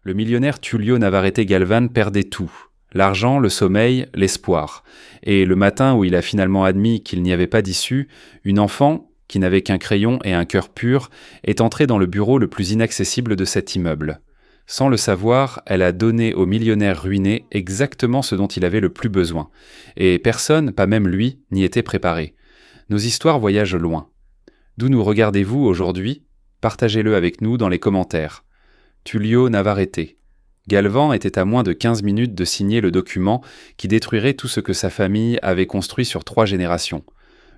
Le millionnaire Tullio Navarrete Galvan perdait tout. L'argent, le sommeil, l'espoir. Et le matin où il a finalement admis qu'il n'y avait pas d'issue, une enfant, qui n'avait qu'un crayon et un cœur pur, est entrée dans le bureau le plus inaccessible de cet immeuble. Sans le savoir, elle a donné au millionnaire ruiné exactement ce dont il avait le plus besoin. Et personne, pas même lui, n'y était préparé. Nos histoires voyagent loin. D'où nous regardez-vous aujourd'hui ? Partagez-le avec nous dans les commentaires. Tullio Navarrete. Galvan était à moins de 15 minutes de signer le document qui détruirait tout ce que sa famille avait construit sur 3 générations.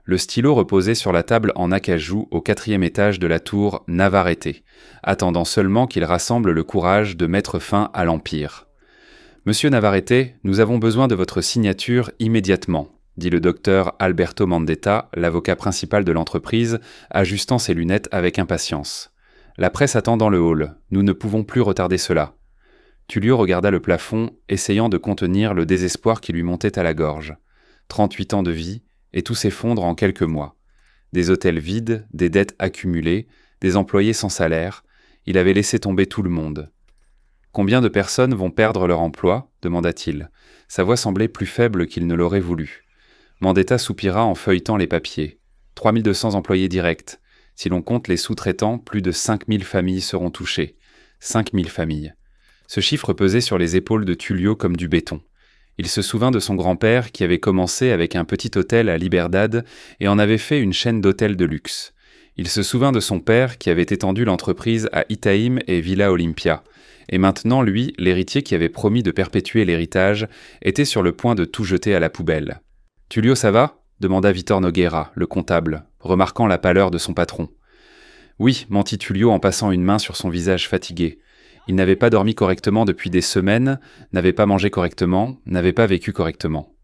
Le stylo reposait sur la table en acajou au 4e étage de la tour Navarrete, attendant seulement qu'il rassemble le courage de mettre fin à l'Empire. « Monsieur Navarrete, nous avons besoin de votre signature immédiatement », dit le docteur Alberto Mandetta, l'avocat principal de l'entreprise, ajustant ses lunettes avec impatience. « La presse attend dans le hall, nous ne pouvons plus retarder cela. » Tullio regarda le plafond, essayant de contenir le désespoir qui lui montait à la gorge. 38 ans de vie, et tout s'effondre en quelques mois. Des hôtels vides, des dettes accumulées, des employés sans salaire, il avait laissé tomber tout le monde. « Combien de personnes vont perdre leur emploi ?» demanda-t-il. Sa voix semblait plus faible qu'il ne l'aurait voulu. Mandetta soupira en feuilletant les papiers. 3200 employés directs. Si l'on compte les sous-traitants, plus de 5000 familles seront touchées. 5000 familles. Ce chiffre pesait sur les épaules de Tullio comme du béton. Il se souvint de son grand-père qui avait commencé avec un petit hôtel à Liberdad et en avait fait une chaîne d'hôtels de luxe. Il se souvint de son père qui avait étendu l'entreprise à Itaïm et Villa Olympia. Et maintenant, lui, l'héritier qui avait promis de perpétuer l'héritage, était sur le point de tout jeter à la poubelle. « Tullio, ça va ?» demanda Vitor Nogueira, le comptable, remarquant la pâleur de son patron. « Oui, mentit Tullio en passant une main sur son visage fatigué. Il n'avait pas dormi correctement depuis des semaines, n'avait pas mangé correctement, n'avait pas vécu correctement. »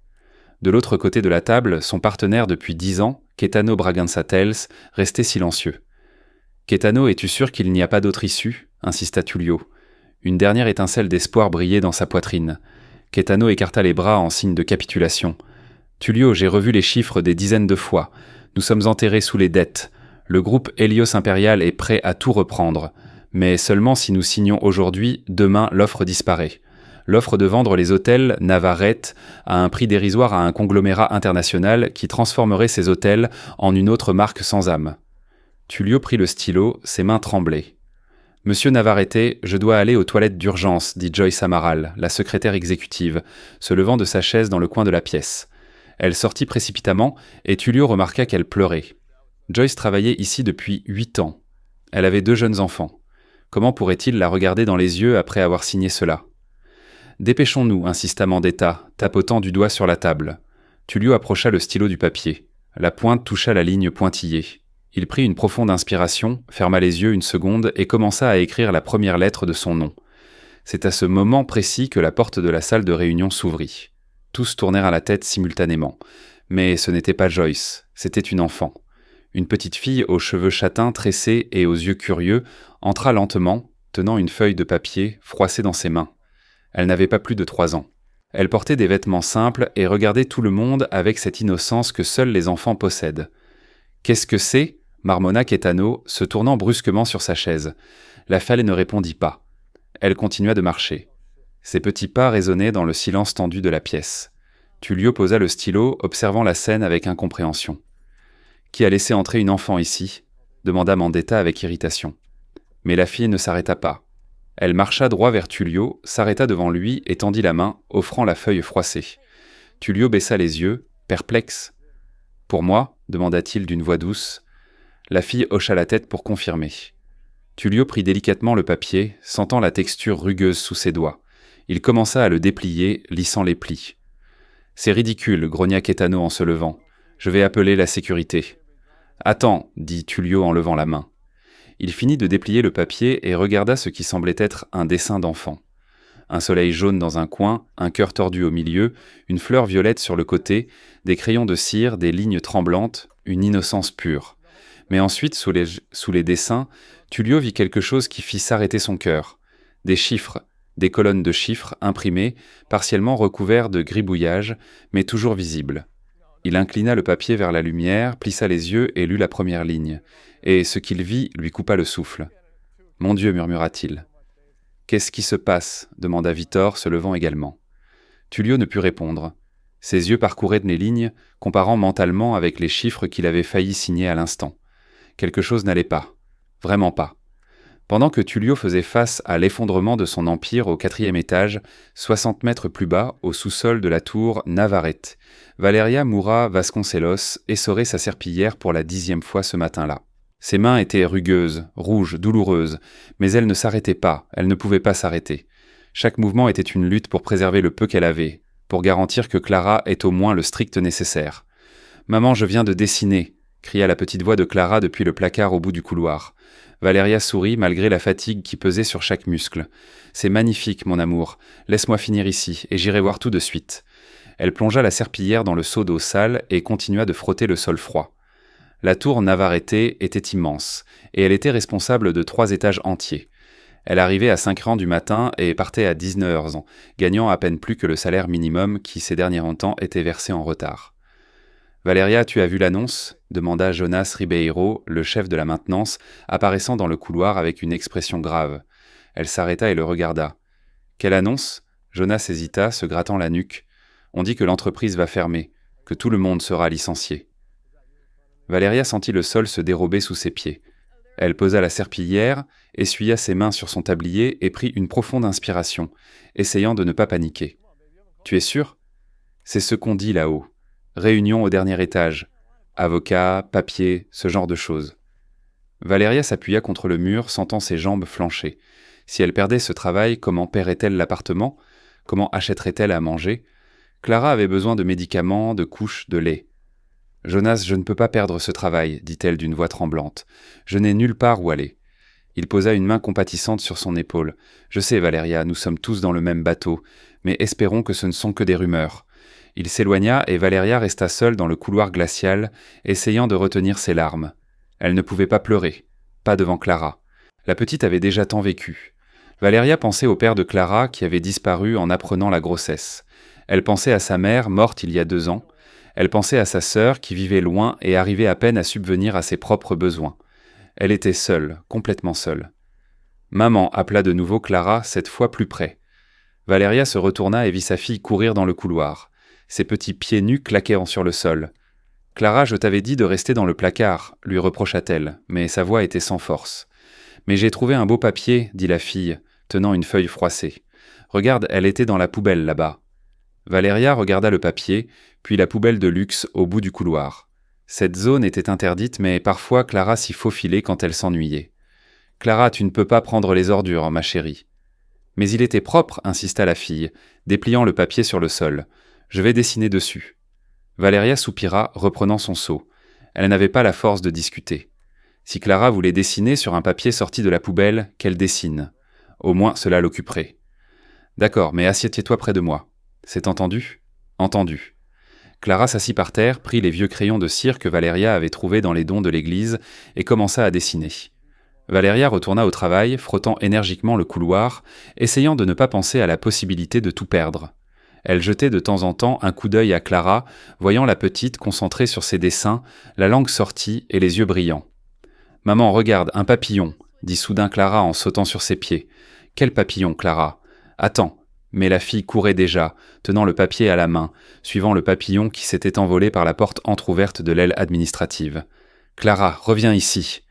De l'autre côté de la table, son partenaire depuis 10 ans, Caetano Bragança Telles, restait silencieux. « Caetano, es-tu sûr qu'il n'y a pas d'autre issue ?» insista Tullio. Une dernière étincelle d'espoir brillait dans sa poitrine. Caetano écarta les bras en signe de capitulation. « Tullio, j'ai revu les chiffres des dizaines de fois. Nous sommes enterrés sous les dettes. Le groupe Helios Impérial est prêt à tout reprendre. Mais seulement si nous signons aujourd'hui, demain l'offre disparaît. L'offre de vendre les hôtels Navarrete à un prix dérisoire à un conglomérat international qui transformerait ces hôtels en une autre marque sans âme. » Tullio prit le stylo, ses mains tremblaient. « Monsieur Navarrete, je dois aller aux toilettes d'urgence, dit Joyce Amaral, la secrétaire exécutive, se levant de sa chaise dans le coin de la pièce. Elle sortit précipitamment et Tullio remarqua qu'elle pleurait. Joyce travaillait ici depuis 8 ans. Elle avait 2 jeunes enfants. Comment pourrait-il la regarder dans les yeux après avoir signé cela ? « Dépêchons-nous, insista Mandetta, tapotant du doigt sur la table. Tullio approcha le stylo du papier. La pointe toucha la ligne pointillée. Il prit une profonde inspiration, ferma les yeux une seconde et commença à écrire la première lettre de son nom. C'est à ce moment précis que la porte de la salle de réunion s'ouvrit. Tous tournèrent à la tête simultanément. Mais ce n'était pas Joyce, c'était une enfant. Une petite fille aux cheveux châtains tressés et aux yeux curieux entra lentement, tenant une feuille de papier froissée dans ses mains. Elle n'avait pas plus de 3 ans. Elle portait des vêtements simples et regardait tout le monde avec cette innocence que seuls les enfants possèdent. « Qu'est-ce que c'est ?» marmonna Caetano, se tournant brusquement sur sa chaise. La fille ne répondit pas. Elle continua de marcher. Ses petits pas résonnaient dans le silence tendu de la pièce. Tullio posa le stylo, observant la scène avec incompréhension. « Qui a laissé entrer une enfant ici ?» demanda Mandetta avec irritation. Mais la fille ne s'arrêta pas. Elle marcha droit vers Tullio, s'arrêta devant lui et tendit la main, offrant la feuille froissée. Tullio baissa les yeux, perplexe. « Pour moi ?» demanda-t-il d'une voix douce. La fille hocha la tête pour confirmer. Tullio prit délicatement le papier, sentant la texture rugueuse sous ses doigts. Il commença à le déplier, lissant les plis. « C'est ridicule, grogna Caetano en se levant. Je vais appeler la sécurité. »« Attends, dit Tullio en levant la main. » Il finit de déplier le papier et regarda ce qui semblait être un dessin d'enfant. Un soleil jaune dans un coin, un cœur tordu au milieu, une fleur violette sur le côté, des crayons de cire, des lignes tremblantes, une innocence pure. Mais ensuite, sous les dessins, Tullio vit quelque chose qui fit s'arrêter son cœur. Des chiffres, des colonnes de chiffres imprimées, partiellement recouverts de gribouillage, mais toujours visibles. Il inclina le papier vers la lumière, plissa les yeux et lut la première ligne. Et ce qu'il vit lui coupa le souffle. « Mon Dieu, murmura-t-il. » Qu'est-ce qui se passe ? Demanda Victor, se levant également. Tullio ne put répondre. Ses yeux parcouraient les lignes, comparant mentalement avec les chiffres qu'il avait failli signer à l'instant. Quelque chose n'allait pas. Vraiment pas. Pendant que Tullio faisait face à l'effondrement de son empire au 4e étage, 60 mètres plus bas, au sous-sol de la tour Navarrete, Valeria Moura Vasconcelos essorait sa serpillière pour la 10e fois ce matin-là. Ses mains étaient rugueuses, rouges, douloureuses, mais elle ne s'arrêtait pas, elle ne pouvait pas s'arrêter. Chaque mouvement était une lutte pour préserver le peu qu'elle avait, pour garantir que Clara ait au moins le strict nécessaire. « Maman, je viens de dessiner !» cria la petite voix de Clara depuis le placard au bout du couloir. Valeria sourit malgré la fatigue qui pesait sur chaque muscle. « C'est magnifique, mon amour. Laisse-moi finir ici, et j'irai voir tout de suite. » Elle plongea la serpillière dans le seau d'eau sale et continua de frotter le sol froid. La tour Navarrete était immense, et elle était responsable de 3 étages entiers. Elle arrivait à 5h du matin et partait à 19h, gagnant à peine plus que le salaire minimum qui, ces derniers temps, était versé en retard. « Valeria, tu as vu l'annonce ?» demanda Jonas Ribeiro, le chef de la maintenance, apparaissant dans le couloir avec une expression grave. Elle s'arrêta et le regarda. « Quelle annonce ?» Jonas hésita, se grattant la nuque. « On dit que l'entreprise va fermer, que tout le monde sera licencié. » Valeria sentit le sol se dérober sous ses pieds. Elle posa la serpillière, essuya ses mains sur son tablier et prit une profonde inspiration, essayant de ne pas paniquer. « Tu es sûr ? C'est ce qu'on dit là-haut. Réunion au dernier étage. Avocat, papier, ce genre de choses. » Valeria s'appuya contre le mur, sentant ses jambes flancher. Si elle perdait ce travail, comment paierait-elle l'appartement ? Comment achèterait-elle à manger ? Clara avait besoin de médicaments, de couches, de lait. « Jonas, je ne peux pas perdre ce travail, dit-elle d'une voix tremblante. Je n'ai nulle part où aller. » Il posa une main compatissante sur son épaule. « Je sais, Valeria, nous sommes tous dans le même bateau, mais espérons que ce ne sont que des rumeurs. » Il s'éloigna et Valeria resta seule dans le couloir glacial, essayant de retenir ses larmes. Elle ne pouvait pas pleurer, pas devant Clara. La petite avait déjà tant vécu. Valeria pensait au père de Clara qui avait disparu en apprenant la grossesse. Elle pensait à sa mère, morte il y a 2 ans. Elle pensait à sa sœur qui vivait loin et arrivait à peine à subvenir à ses propres besoins. Elle était seule, complètement seule. Maman appela de nouveau Clara, cette fois plus près. Valeria se retourna et vit sa fille courir dans le couloir. Ses petits pieds nus claquaient sur le sol. « Clara, je t'avais dit de rester dans le placard, » lui reprocha-t-elle, mais sa voix était sans force. « Mais j'ai trouvé un beau papier, » dit la fille, tenant une feuille froissée. « Regarde, elle était dans la poubelle là-bas. » Valeria regarda le papier, puis la poubelle de luxe au bout du couloir. Cette zone était interdite, mais parfois Clara s'y faufilait quand elle s'ennuyait. « Clara, tu ne peux pas prendre les ordures, ma chérie. » « Mais il était propre, » insista la fille, dépliant le papier sur le sol. « Je vais dessiner dessus. » Valeria soupira, reprenant son seau. Elle n'avait pas la force de discuter. Si Clara voulait dessiner sur un papier sorti de la poubelle, qu'elle dessine. Au moins cela l'occuperait. « D'accord, mais assieds-toi près de moi. » « C'est entendu ? » ?»« Entendu. » Clara s'assit par terre, prit les vieux crayons de cire que Valeria avait trouvés dans les dons de l'église et commença à dessiner. Valeria retourna au travail, frottant énergiquement le couloir, essayant de ne pas penser à la possibilité de tout perdre. Elle jetait de temps en temps un coup d'œil à Clara, voyant la petite concentrée sur ses dessins, la langue sortie et les yeux brillants. « Maman, regarde, un papillon !» dit soudain Clara en sautant sur ses pieds. « Quel papillon, Clara ? Attends !» Mais la fille courait déjà, tenant le papier à la main, suivant le papillon qui s'était envolé par la porte entr'ouverte de l'aile administrative. « Clara, reviens ici !»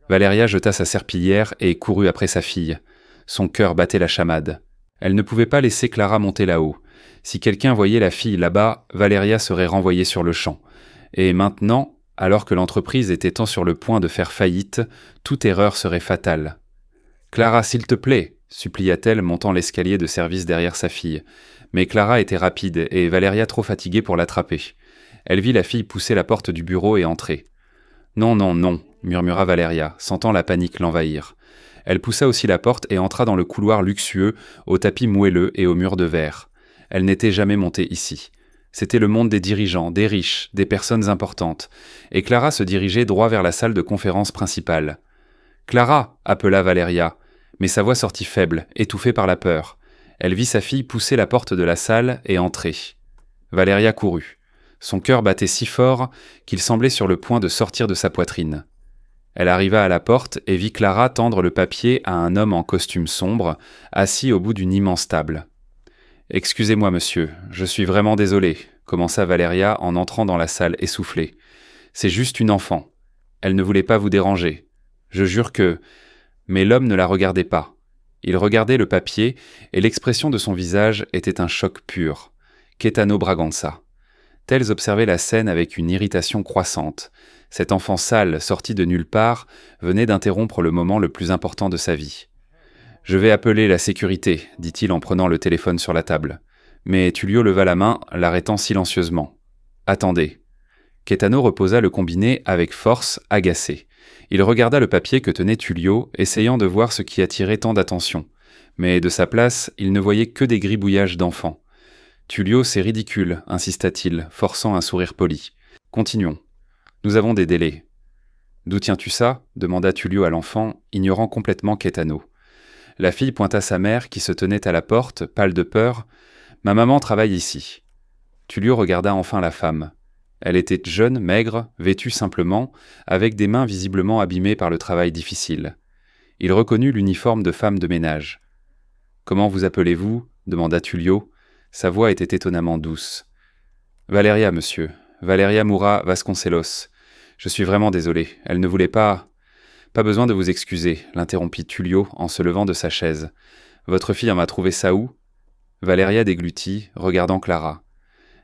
Valeria jeta sa serpillière et courut après sa fille. Son cœur battait la chamade. Elle ne pouvait pas laisser Clara monter là-haut. Si quelqu'un voyait la fille là-bas, Valeria serait renvoyée sur le champ. Et maintenant, alors que l'entreprise était tant sur le point de faire faillite, toute erreur serait fatale. « Clara, s'il te plaît !» supplia-t-elle, montant l'escalier de service derrière sa fille. Mais Clara était rapide et Valeria trop fatiguée pour l'attraper. Elle vit la fille pousser la porte du bureau et entrer. « Non, non, non !» murmura Valeria, sentant la panique l'envahir. Elle poussa aussi la porte et entra dans le couloir luxueux, au tapis moelleux et aux murs de verre. Elle n'était jamais montée ici. C'était le monde des dirigeants, des riches, des personnes importantes. Et Clara se dirigeait droit vers la salle de conférence principale. « Clara !» appela Valeria. Mais sa voix sortit faible, étouffée par la peur. Elle vit sa fille pousser la porte de la salle et entrer. Valeria courut. Son cœur battait si fort qu'il semblait sur le point de sortir de sa poitrine. Elle arriva à la porte et vit Clara tendre le papier à un homme en costume sombre, assis au bout d'une immense table. « Excusez-moi, monsieur, je suis vraiment désolée, commença Valeria en entrant dans la salle essoufflée. C'est juste une enfant. Elle ne voulait pas vous déranger. Je jure que... » Mais l'homme ne la regardait pas. Il regardait le papier et l'expression de son visage était un choc pur. Caetano Braganza. Tels observaient la scène avec une irritation croissante. Cet enfant sale, sorti de nulle part, venait d'interrompre le moment le plus important de sa vie. « Je vais appeler la sécurité, dit-il en prenant le téléphone sur la table. Mais Tullio leva la main, l'arrêtant silencieusement. « Attendez. » Caetano reposa le combiné avec force, agacé. Il regarda le papier que tenait Tullio, essayant de voir ce qui attirait tant d'attention. Mais de sa place, il ne voyait que des gribouillages d'enfants. « Tullio, c'est ridicule, insista-t-il, forçant un sourire poli. « Continuons. Nous avons des délais. »« D'où tiens-tu ça » demanda Tullio à l'enfant, ignorant complètement Caetano. La fille pointa sa mère qui se tenait à la porte, pâle de peur. « Ma maman travaille ici. » Tullio regarda enfin la femme. Elle était jeune, maigre, vêtue simplement, avec des mains visiblement abîmées par le travail difficile. Il reconnut l'uniforme de femme de ménage. « Comment vous appelez-vous » demanda Tullio. Sa voix était étonnamment douce. « Valeria, monsieur. Valeria Moura Vasconcelos. Je suis vraiment désolé. Elle ne voulait pas... » « Pas besoin de vous excuser, l'interrompit Tullio en se levant de sa chaise. Votre fille en m'a trouvé ça où ? Valeria déglutit, regardant Clara.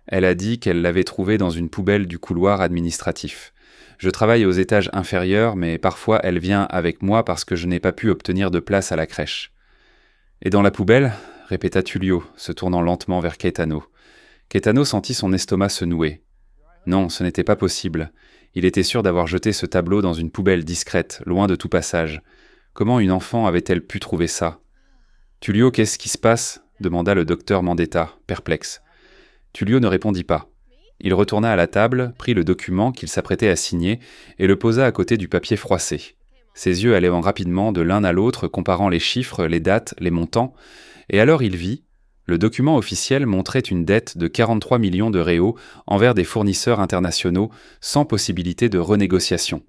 Elle a dit qu'elle l'avait trouvée dans une poubelle du couloir administratif. Je travaille aux étages inférieurs, mais parfois elle vient avec moi parce que je n'ai pas pu obtenir de place à la crèche. Et dans la poubelle ? Répéta Tullio, se tournant lentement vers Caetano. Caetano sentit son estomac se nouer. Non, ce n'était pas possible. Il était sûr d'avoir jeté ce tableau dans une poubelle discrète, loin de tout passage. Comment une enfant avait-elle pu trouver ça ? « Tullio, qu'est-ce qui se passe » demanda le docteur Mandetta, perplexe. Tullio ne répondit pas. Il retourna à la table, prit le document qu'il s'apprêtait à signer et le posa à côté du papier froissé. Ses yeux allaient rapidement de l'un à l'autre, comparant les chiffres, les dates, les montants, et alors il vit... Le document officiel montrait une dette de 43 millions de réaux envers des fournisseurs internationaux sans possibilité de renégociation.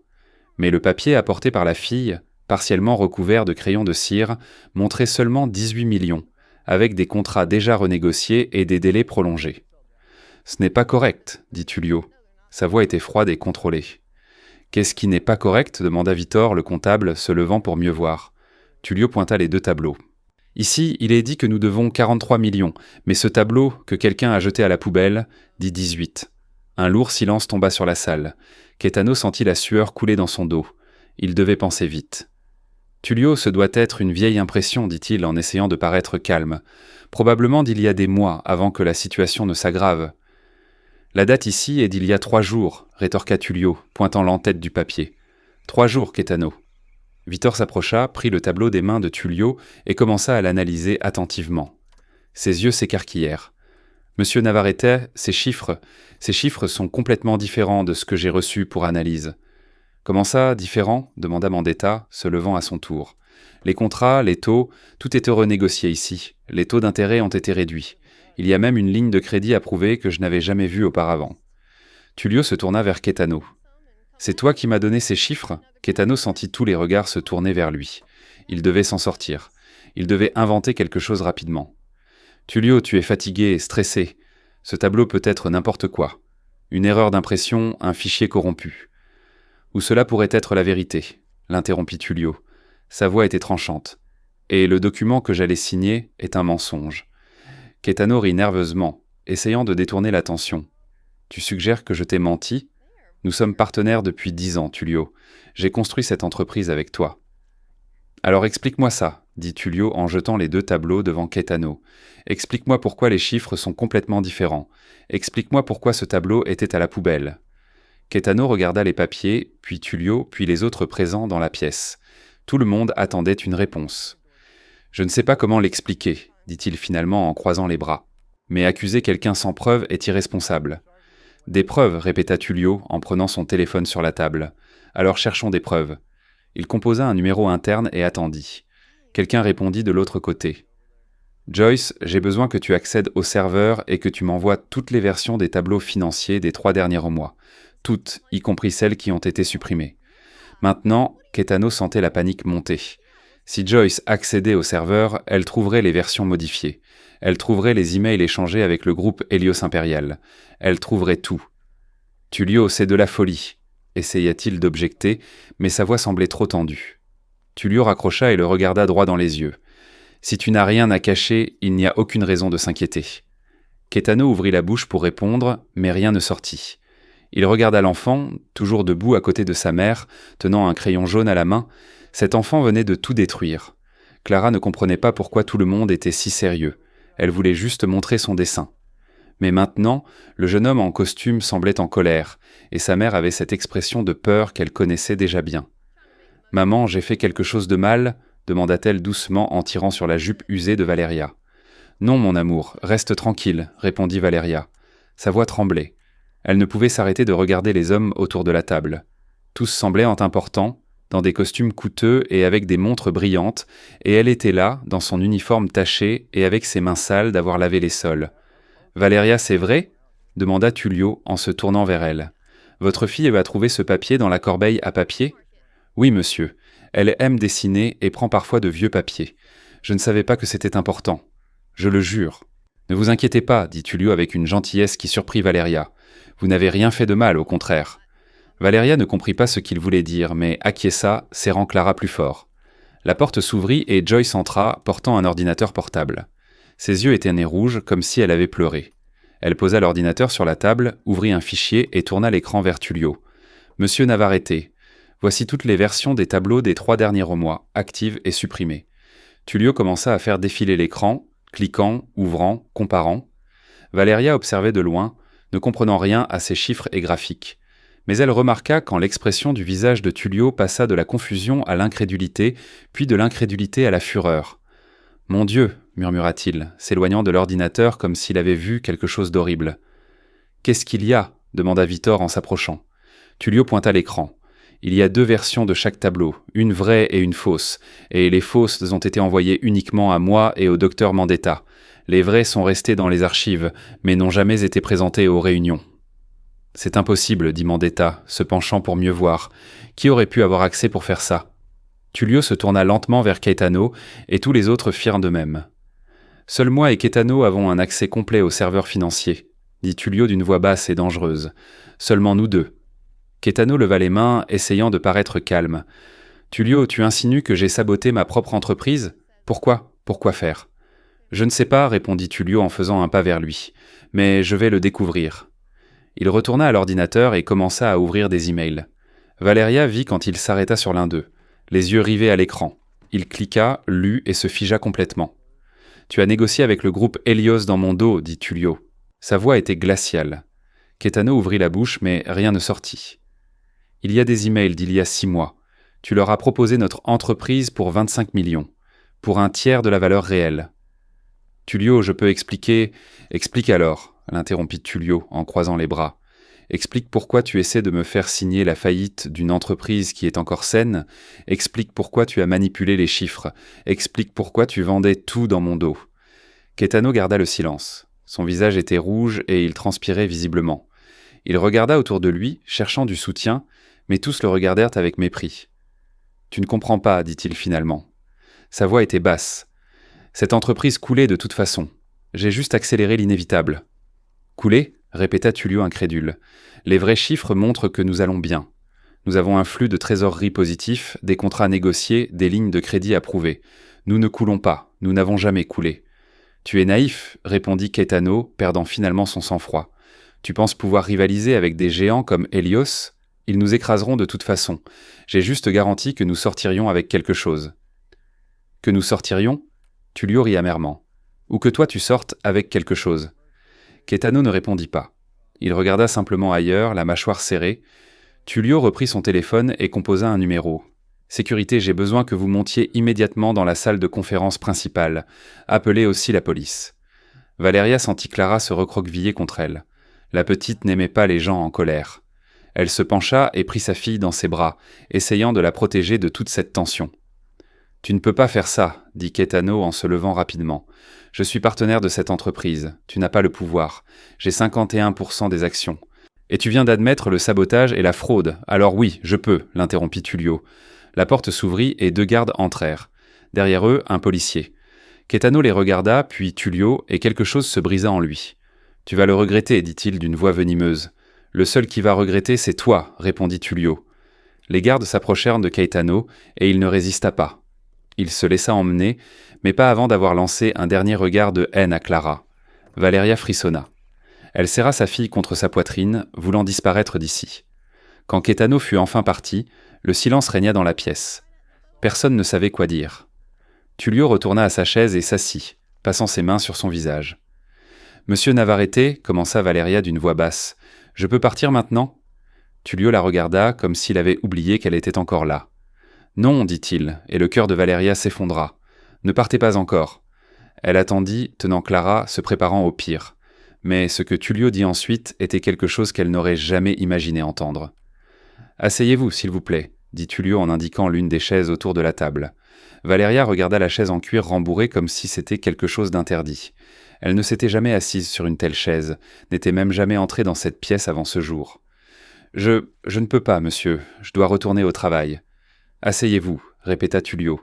Mais le papier apporté par la fille, partiellement recouvert de crayons de cire, montrait seulement 18 millions, avec des contrats déjà renégociés et des délais prolongés. « Ce n'est pas correct, dit Tullio. Sa voix était froide et contrôlée. « Qu'est-ce qui n'est pas correct » demanda Victor, le comptable, se levant pour mieux voir. Tullio pointa les deux tableaux. Ici, il est dit que nous devons 43 millions, mais ce tableau, que quelqu'un a jeté à la poubelle, dit 18. Un lourd silence tomba sur la salle. Caetano sentit la sueur couler dans son dos. Il devait penser vite. Tullio, ce doit être une vieille impression, dit-il en essayant de paraître calme. Probablement d'il y a des mois, avant que la situation ne s'aggrave. La date ici est d'il y a 3 jours, rétorqua Tullio, pointant l'entête du papier. 3 jours, Caetano. Victor s'approcha, prit le tableau des mains de Tullio et commença à l'analyser attentivement. Ses yeux s'écarquillèrent. « Monsieur Navarrete, ces chiffres sont complètement différents de ce que j'ai reçu pour analyse. »« Comment ça, différents ?» demanda Mandetta, se levant à son tour. « Les contrats, les taux, tout est renégocié ici. Les taux d'intérêt ont été réduits. Il y a même une ligne de crédit approuvée que je n'avais jamais vue auparavant. » Tullio se tourna vers Caetano. « C'est toi qui m'as donné ces chiffres ?» Caetano sentit tous les regards se tourner vers lui. Il devait s'en sortir. Il devait inventer quelque chose rapidement. « Tullio, tu es fatigué et stressé. Ce tableau peut être n'importe quoi. Une erreur d'impression, un fichier corrompu. Ou cela pourrait être la vérité, » l'interrompit Tullio. Sa voix était tranchante. « Et le document que j'allais signer est un mensonge. » Caetano rit nerveusement, essayant de détourner l'attention. « Tu suggères que je t'ai menti ? Nous sommes partenaires depuis 10 ans, Tullio. J'ai construit cette entreprise avec toi. » « Alors explique-moi ça, » dit Tullio en jetant les 2 tableaux devant Caetano. « Explique-moi pourquoi les chiffres sont complètement différents. Explique-moi pourquoi ce tableau était à la poubelle. » Caetano regarda les papiers, puis Tullio, puis les autres présents dans la pièce. Tout le monde attendait une réponse. « Je ne sais pas comment l'expliquer, » dit-il finalement en croisant les bras. « Mais accuser quelqu'un sans preuve est irresponsable. »« Des preuves, » répéta Tullio en prenant son téléphone sur la table. « Alors cherchons des preuves. » Il composa un numéro interne et attendit. Quelqu'un répondit de l'autre côté. « Joyce, j'ai besoin que tu accèdes au serveur et que tu m'envoies toutes les versions des tableaux financiers des 3 derniers mois. Toutes, y compris celles qui ont été supprimées. Maintenant, Caetano sentait la panique monter. Si Joyce accédait au serveur, elle trouverait les versions modifiées. Elle trouverait les emails échangés avec le groupe Helios Impérial. Elle trouverait tout. « Tullio, c'est de la folie », essaya-t-il d'objecter, mais sa voix semblait trop tendue. Tullio raccrocha et le regarda droit dans les yeux. « Si tu n'as rien à cacher, il n'y a aucune raison de s'inquiéter. » Caetano ouvrit la bouche pour répondre, mais rien ne sortit. Il regarda l'enfant, toujours debout à côté de sa mère, tenant un crayon jaune à la main. Cet enfant venait de tout détruire. Clara ne comprenait pas pourquoi tout le monde était si sérieux. Elle voulait juste montrer son dessin. Mais maintenant, le jeune homme en costume semblait en colère, et sa mère avait cette expression de peur qu'elle connaissait déjà bien. « Maman, j'ai fait quelque chose de mal ?» demanda-t-elle doucement en tirant sur la jupe usée de Valeria. « Non, mon amour, reste tranquille, » répondit Valeria. Sa voix tremblait. Elle ne pouvait s'arrêter de regarder les hommes autour de la table. Tous semblaient importants, dans des costumes coûteux et avec des montres brillantes, et elle était là, dans son uniforme taché et avec ses mains sales d'avoir lavé les sols. « Valeria, c'est vrai ?» demanda Tullio en se tournant vers elle. « Votre fille va trouver ce papier dans la corbeille à papier ?»« Oui, monsieur. Elle aime dessiner et prend parfois de vieux papiers. Je ne savais pas que c'était important. Je le jure. »« Ne vous inquiétez pas, » dit Tullio avec une gentillesse qui surprit Valeria. « Vous n'avez rien fait de mal, au contraire. » Valeria ne comprit pas ce qu'il voulait dire, mais acquiesça, serrant Clara plus fort. La porte s'ouvrit et Joyce entra, portant un ordinateur portable. Ses yeux étaient nés rouges, comme si elle avait pleuré. Elle posa l'ordinateur sur la table, ouvrit un fichier et tourna l'écran vers Tullio. « Monsieur Navarrete, voici toutes les versions des tableaux des 3 derniers mois, actives et supprimées. » Tullio commença à faire défiler l'écran, cliquant, ouvrant, comparant. Valeria observait de loin, ne comprenant rien à ces chiffres et graphiques. Mais elle remarqua quand l'expression du visage de Tullio passa de la confusion à l'incrédulité, puis de l'incrédulité à la fureur. « Mon Dieu !» murmura-t-il, s'éloignant de l'ordinateur comme s'il avait vu quelque chose d'horrible. « Qu'est-ce qu'il y a ?» demanda Victor en s'approchant. Tullio pointa l'écran. « Il y a 2 versions de chaque tableau, une vraie et une fausse, et les fausses ont été envoyées uniquement à moi et au docteur Mandetta. Les vraies sont restées dans les archives, mais n'ont jamais été présentées aux réunions. » « C'est impossible, » dit Mandetta, se penchant pour mieux voir. « Qui aurait pu avoir accès pour faire ça ?» Tullio se tourna lentement vers Caetano, et tous les autres firent de même. « Seul moi et Caetano avons un accès complet au serveur financier, » dit Tullio d'une voix basse et dangereuse. « Seulement nous 2. » Caetano leva les mains, essayant de paraître calme. « Tullio, tu insinues que j'ai saboté ma propre entreprise ? Pourquoi ? Pourquoi faire ?»« Je ne sais pas, » répondit Tullio en faisant un pas vers lui. « Mais je vais le découvrir. » Il retourna à l'ordinateur et commença à ouvrir des emails. Valeria vit quand il s'arrêta sur l'un d'eux, les yeux rivés à l'écran. Il cliqua, lut et se figea complètement. « Tu as négocié avec le groupe Helios dans mon dos, » dit Tullio. Sa voix était glaciale. Caetano ouvrit la bouche, mais rien ne sortit. « Il y a des emails d'il y a 6 mois. Tu leur as proposé notre entreprise pour 25 millions, pour un tiers de la valeur réelle. »« Tullio, je peux expliquer... »« Explique alors, » l'interrompit Tullio en croisant les bras. « Explique pourquoi tu essaies de me faire signer la faillite d'une entreprise qui est encore saine. Explique pourquoi tu as manipulé les chiffres. Explique pourquoi tu vendais tout dans mon dos. » Caetano garda le silence. Son visage était rouge et il transpirait visiblement. Il regarda autour de lui, cherchant du soutien, mais tous le regardèrent avec mépris. « Tu ne comprends pas, » dit-il finalement. Sa voix était basse. « Cette entreprise coulait de toute façon. J'ai juste accéléré l'inévitable. » « Couler ?» répéta Tullio incrédule. « Les vrais chiffres montrent que nous allons bien. Nous avons un flux de trésorerie positif, des contrats négociés, des lignes de crédit approuvées. Nous ne coulons pas, nous n'avons jamais coulé. »« Tu es naïf, » répondit Caetano, perdant finalement son sang-froid. « Tu penses pouvoir rivaliser avec des géants comme Helios ? Ils nous écraseront de toute façon. J'ai juste garanti que nous sortirions avec quelque chose. »« Que nous sortirions ?» Tullio rit amèrement. « Ou que toi tu sortes avec quelque chose. » Caetano ne répondit pas. Il regarda simplement ailleurs, la mâchoire serrée. Tullio reprit son téléphone et composa un numéro. « Sécurité, j'ai besoin que vous montiez immédiatement dans la salle de conférence principale. Appelez aussi la police. » Valeria sentit Clara se recroqueviller contre elle. La petite n'aimait pas les gens en colère. Elle se pencha et prit sa fille dans ses bras, essayant de la protéger de toute cette tension. « Tu ne peux pas faire ça, » dit Caetano en se levant rapidement. « Je suis partenaire de cette entreprise. Tu n'as pas le pouvoir. J'ai 51% des actions. Et tu viens d'admettre le sabotage et la fraude. Alors oui, je peux, l'interrompit Tullio. La porte s'ouvrit et 2 gardes entrèrent. Derrière eux, un policier. Caetano les regarda, puis Tullio, et quelque chose se brisa en lui. « Tu vas le regretter, dit-il d'une voix venimeuse. « Le seul qui va regretter, c'est toi, répondit Tullio. Les gardes s'approchèrent de Caetano, et il ne résista pas. Il se laissa emmener, mais pas avant d'avoir lancé un dernier regard de haine à Clara. Valeria frissonna. Elle serra sa fille contre sa poitrine, voulant disparaître d'ici. Quand Caetano fut enfin parti, le silence régna dans la pièce. Personne ne savait quoi dire. Tullio retourna à sa chaise et s'assit, passant ses mains sur son visage. « Monsieur Navarrete, commença Valeria d'une voix basse, je peux partir maintenant ?» Tullio la regarda comme s'il avait oublié qu'elle était encore là. « Non, dit-il, et le cœur de Valeria s'effondra. Ne partez pas encore. » Elle attendit, tenant Clara, se préparant au pire. Mais ce que Tullio dit ensuite était quelque chose qu'elle n'aurait jamais imaginé entendre. « Asseyez-vous, s'il vous plaît, » dit Tullio en indiquant l'une des chaises autour de la table. Valeria regarda la chaise en cuir rembourrée comme si c'était quelque chose d'interdit. Elle ne s'était jamais assise sur une telle chaise, n'était même jamais entrée dans cette pièce avant ce jour. « Je ne peux pas, monsieur, je dois retourner au travail. »« Asseyez-vous, » répéta Tullio,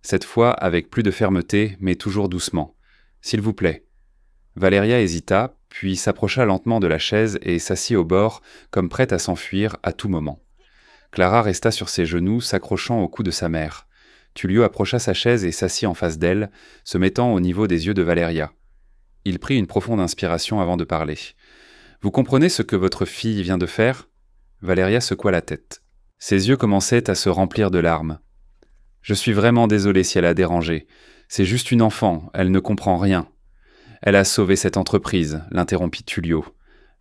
cette fois avec plus de fermeté, mais toujours doucement. « S'il vous plaît. » Valeria hésita, puis s'approcha lentement de la chaise et s'assit au bord, comme prête à s'enfuir à tout moment. Clara resta sur ses genoux, s'accrochant au cou de sa mère. Tullio approcha sa chaise et s'assit en face d'elle, se mettant au niveau des yeux de Valeria. Il prit une profonde inspiration avant de parler. « Vous comprenez ce que votre fille vient de faire ?» Valeria secoua la tête. Ses yeux commençaient à se remplir de larmes. « Je suis vraiment désolé si elle a dérangé. C'est juste une enfant, elle ne comprend rien. » « Elle a sauvé cette entreprise, » l'interrompit Tullio.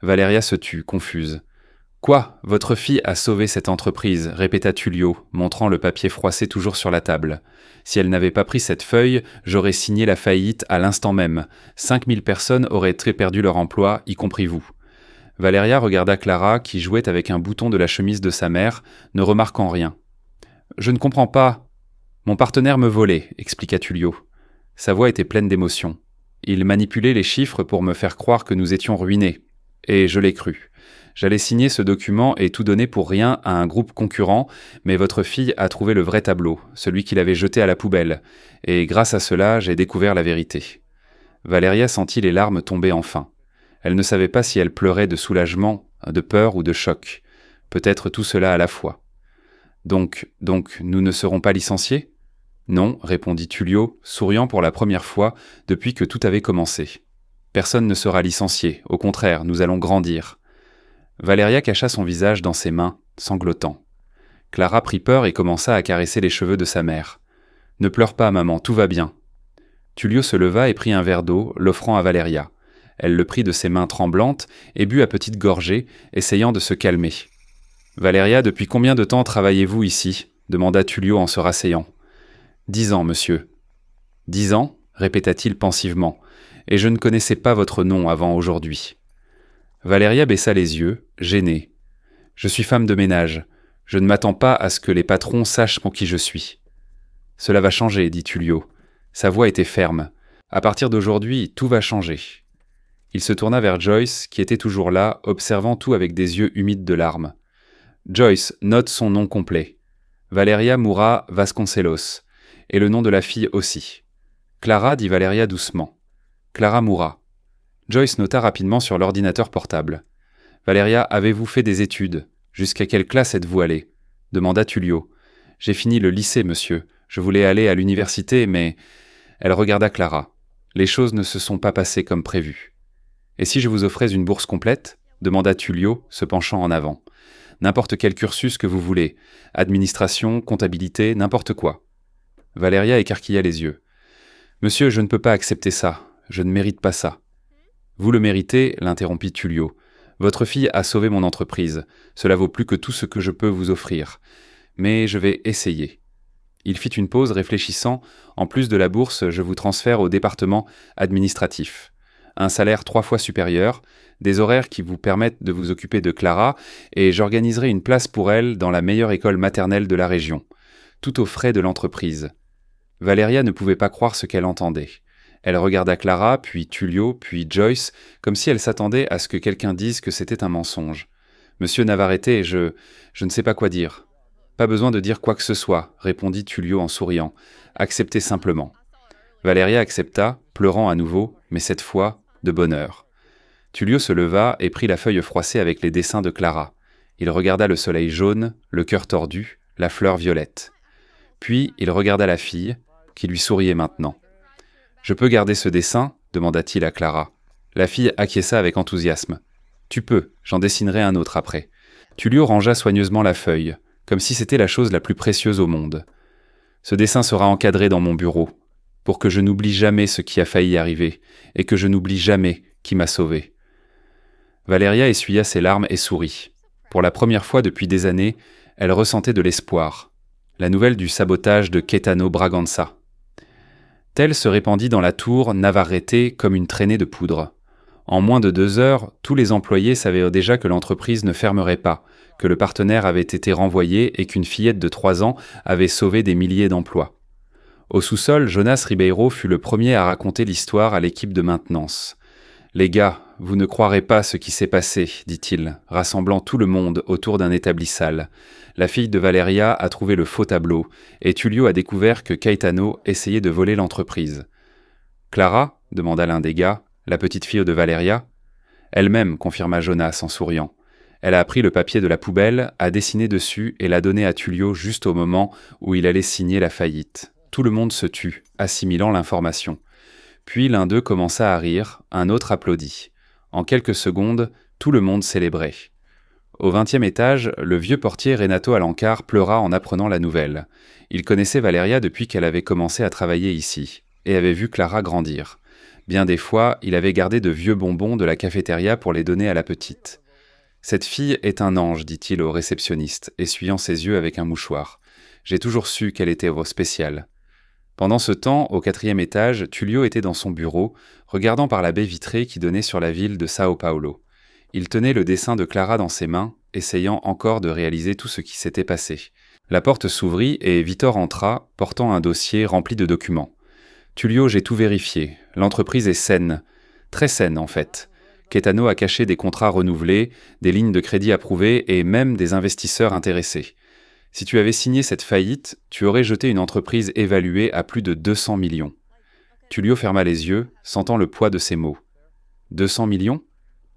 Valeria se tut, confuse. « Quoi ? Votre fille a sauvé cette entreprise » répéta Tullio, montrant le papier froissé toujours sur la table. « Si elle n'avait pas pris cette feuille, j'aurais signé la faillite à l'instant même. 5000 personnes auraient perdu leur emploi, y compris vous. » Valeria regarda Clara, qui jouait avec un bouton de la chemise de sa mère, ne remarquant rien. « Je ne comprends pas. »« Mon partenaire me volait, » expliqua Tullio. Sa voix était pleine d'émotion. Il manipulait les chiffres pour me faire croire que nous étions ruinés. Et je l'ai cru. J'allais signer ce document et tout donner pour rien à un groupe concurrent, mais votre fille a trouvé le vrai tableau, celui qu'il avait jeté à la poubelle, et grâce à cela, j'ai découvert la vérité. Valeria sentit les larmes tomber enfin. Elle ne savait pas si elle pleurait de soulagement, de peur ou de choc. Peut-être tout cela à la fois. Donc, nous ne serons pas licenciés ? Non, répondit Tullio, souriant pour la première fois depuis que tout avait commencé. Personne ne sera licencié, au contraire, nous allons grandir. Valeria cacha son visage dans ses mains, sanglotant. Clara prit peur et commença à caresser les cheveux de sa mère. Ne pleure pas, maman, tout va bien. Tullio se leva et prit un verre d'eau, l'offrant à Valeria. Elle le prit de ses mains tremblantes et but à petites gorgées, essayant de se calmer. Valeria, depuis combien de temps travaillez-vous ici ? Demanda Tullio en se rasseyant. 10 ans, monsieur. 10 ans ? Répéta-t-il pensivement, et je ne connaissais pas votre nom avant aujourd'hui. Valeria baissa les yeux, gênée. Je suis femme de ménage. Je ne m'attends pas à ce que les patrons sachent pour qui je suis. Cela va changer, dit Tullio. Sa voix était ferme. À partir d'aujourd'hui, tout va changer. Il se tourna vers Joyce, qui était toujours là, observant tout avec des yeux humides de larmes. Joyce, note son nom complet. Valeria Moura Vasconcelos. Et le nom de la fille aussi. Clara, dit Valeria doucement. Clara Moura. Joyce nota rapidement sur l'ordinateur portable. Valeria, avez-vous fait des études ? Jusqu'à quelle classe êtes-vous allée ? Demanda Tullio. J'ai fini le lycée, monsieur. Je voulais aller à l'université, mais... Elle regarda Clara. Les choses ne se sont pas passées comme prévu. Et si je vous offrais une bourse complète ? Demanda Tullio, se penchant en avant. N'importe quel cursus que vous voulez. Administration, comptabilité, n'importe quoi. Valeria écarquilla les yeux. « Monsieur, je ne peux pas accepter ça. Je ne mérite pas ça. »« Vous le méritez, » l'interrompit Tullio. « Votre fille a sauvé mon entreprise. Cela vaut plus que tout ce que je peux vous offrir. Mais je vais essayer. » Il fit une pause réfléchissant. « En plus de la bourse, je vous transfère au département administratif. Un salaire 3 fois supérieur, des horaires qui vous permettent de vous occuper de Clara, et j'organiserai une place pour elle dans la meilleure école maternelle de la région. Tout aux frais de l'entreprise. » Valeria ne pouvait pas croire ce qu'elle entendait. Elle regarda Clara, puis Tullio, puis Joyce, comme si elle s'attendait à ce que quelqu'un dise que c'était un mensonge. Monsieur Navarrete, je ne sais pas quoi dire. Pas besoin de dire quoi que ce soit, répondit Tullio en souriant. Acceptez simplement. Valeria accepta, pleurant à nouveau, mais cette fois, de bonheur. Tullio se leva et prit la feuille froissée avec les dessins de Clara. Il regarda le soleil jaune, le cœur tordu, la fleur violette. Puis il regarda la fille, qui lui souriait maintenant. « Je peux garder ce dessin ?» demanda-t-il à Clara. La fille acquiesça avec enthousiasme. « Tu peux, j'en dessinerai un autre après. » Tullio rangea soigneusement la feuille, comme si c'était la chose la plus précieuse au monde. « Ce dessin sera encadré dans mon bureau, pour que je n'oublie jamais ce qui a failli arriver, et que je n'oublie jamais qui m'a sauvé. » Valeria essuya ses larmes et sourit. Pour la première fois depuis des années, elle ressentait de l'espoir. La nouvelle du sabotage de Caetano Bragança. Telle se répandit dans la tour Navarrete comme une traînée de poudre. En moins de 2 heures, tous les employés savaient déjà que l'entreprise ne fermerait pas, que le partenaire avait été renvoyé et qu'une fillette de 3 ans avait sauvé des milliers d'emplois. Au sous-sol, Jonas Ribeiro fut le premier à raconter l'histoire à l'équipe de maintenance. « Les gars, vous ne croirez pas ce qui s'est passé, dit-il, rassemblant tout le monde autour d'un établissal. La fille de Valeria a trouvé le faux tableau, et Tullio a découvert que Caetano essayait de voler l'entreprise. « Clara ?» demanda l'un des gars, la petite fille de Valeria. « Elle-même, confirma Jonas en souriant. Elle a pris le papier de la poubelle, a dessiné dessus et l'a donné à Tullio juste au moment où il allait signer la faillite. Tout le monde se tut, assimilant l'information. Puis l'un d'eux commença à rire, un autre applaudit. En quelques secondes, tout le monde célébrait. Au 20e étage, le vieux portier Renato Alencar pleura en apprenant la nouvelle. Il connaissait Valeria depuis qu'elle avait commencé à travailler ici, et avait vu Clara grandir. Bien des fois, il avait gardé de vieux bonbons de la cafétéria pour les donner à la petite. « Cette fille est un ange, dit-il au réceptionniste, essuyant ses yeux avec un mouchoir. J'ai toujours su qu'elle était spéciale. » Pendant ce temps, au 4e étage, Tullio était dans son bureau, regardant par la baie vitrée qui donnait sur la ville de Sao Paulo. Il tenait le dessin de Clara dans ses mains, essayant encore de réaliser tout ce qui s'était passé. La porte s'ouvrit et Victor entra, portant un dossier rempli de documents. « Tullio, j'ai tout vérifié. L'entreprise est saine. Très saine, en fait. Caetano a caché des contrats renouvelés, des lignes de crédit approuvées et même des investisseurs intéressés. Si tu avais signé cette faillite, tu aurais jeté une entreprise évaluée à plus de 200 millions. » Tullio ferma les yeux, sentant le poids de ses mots. « 200 millions ?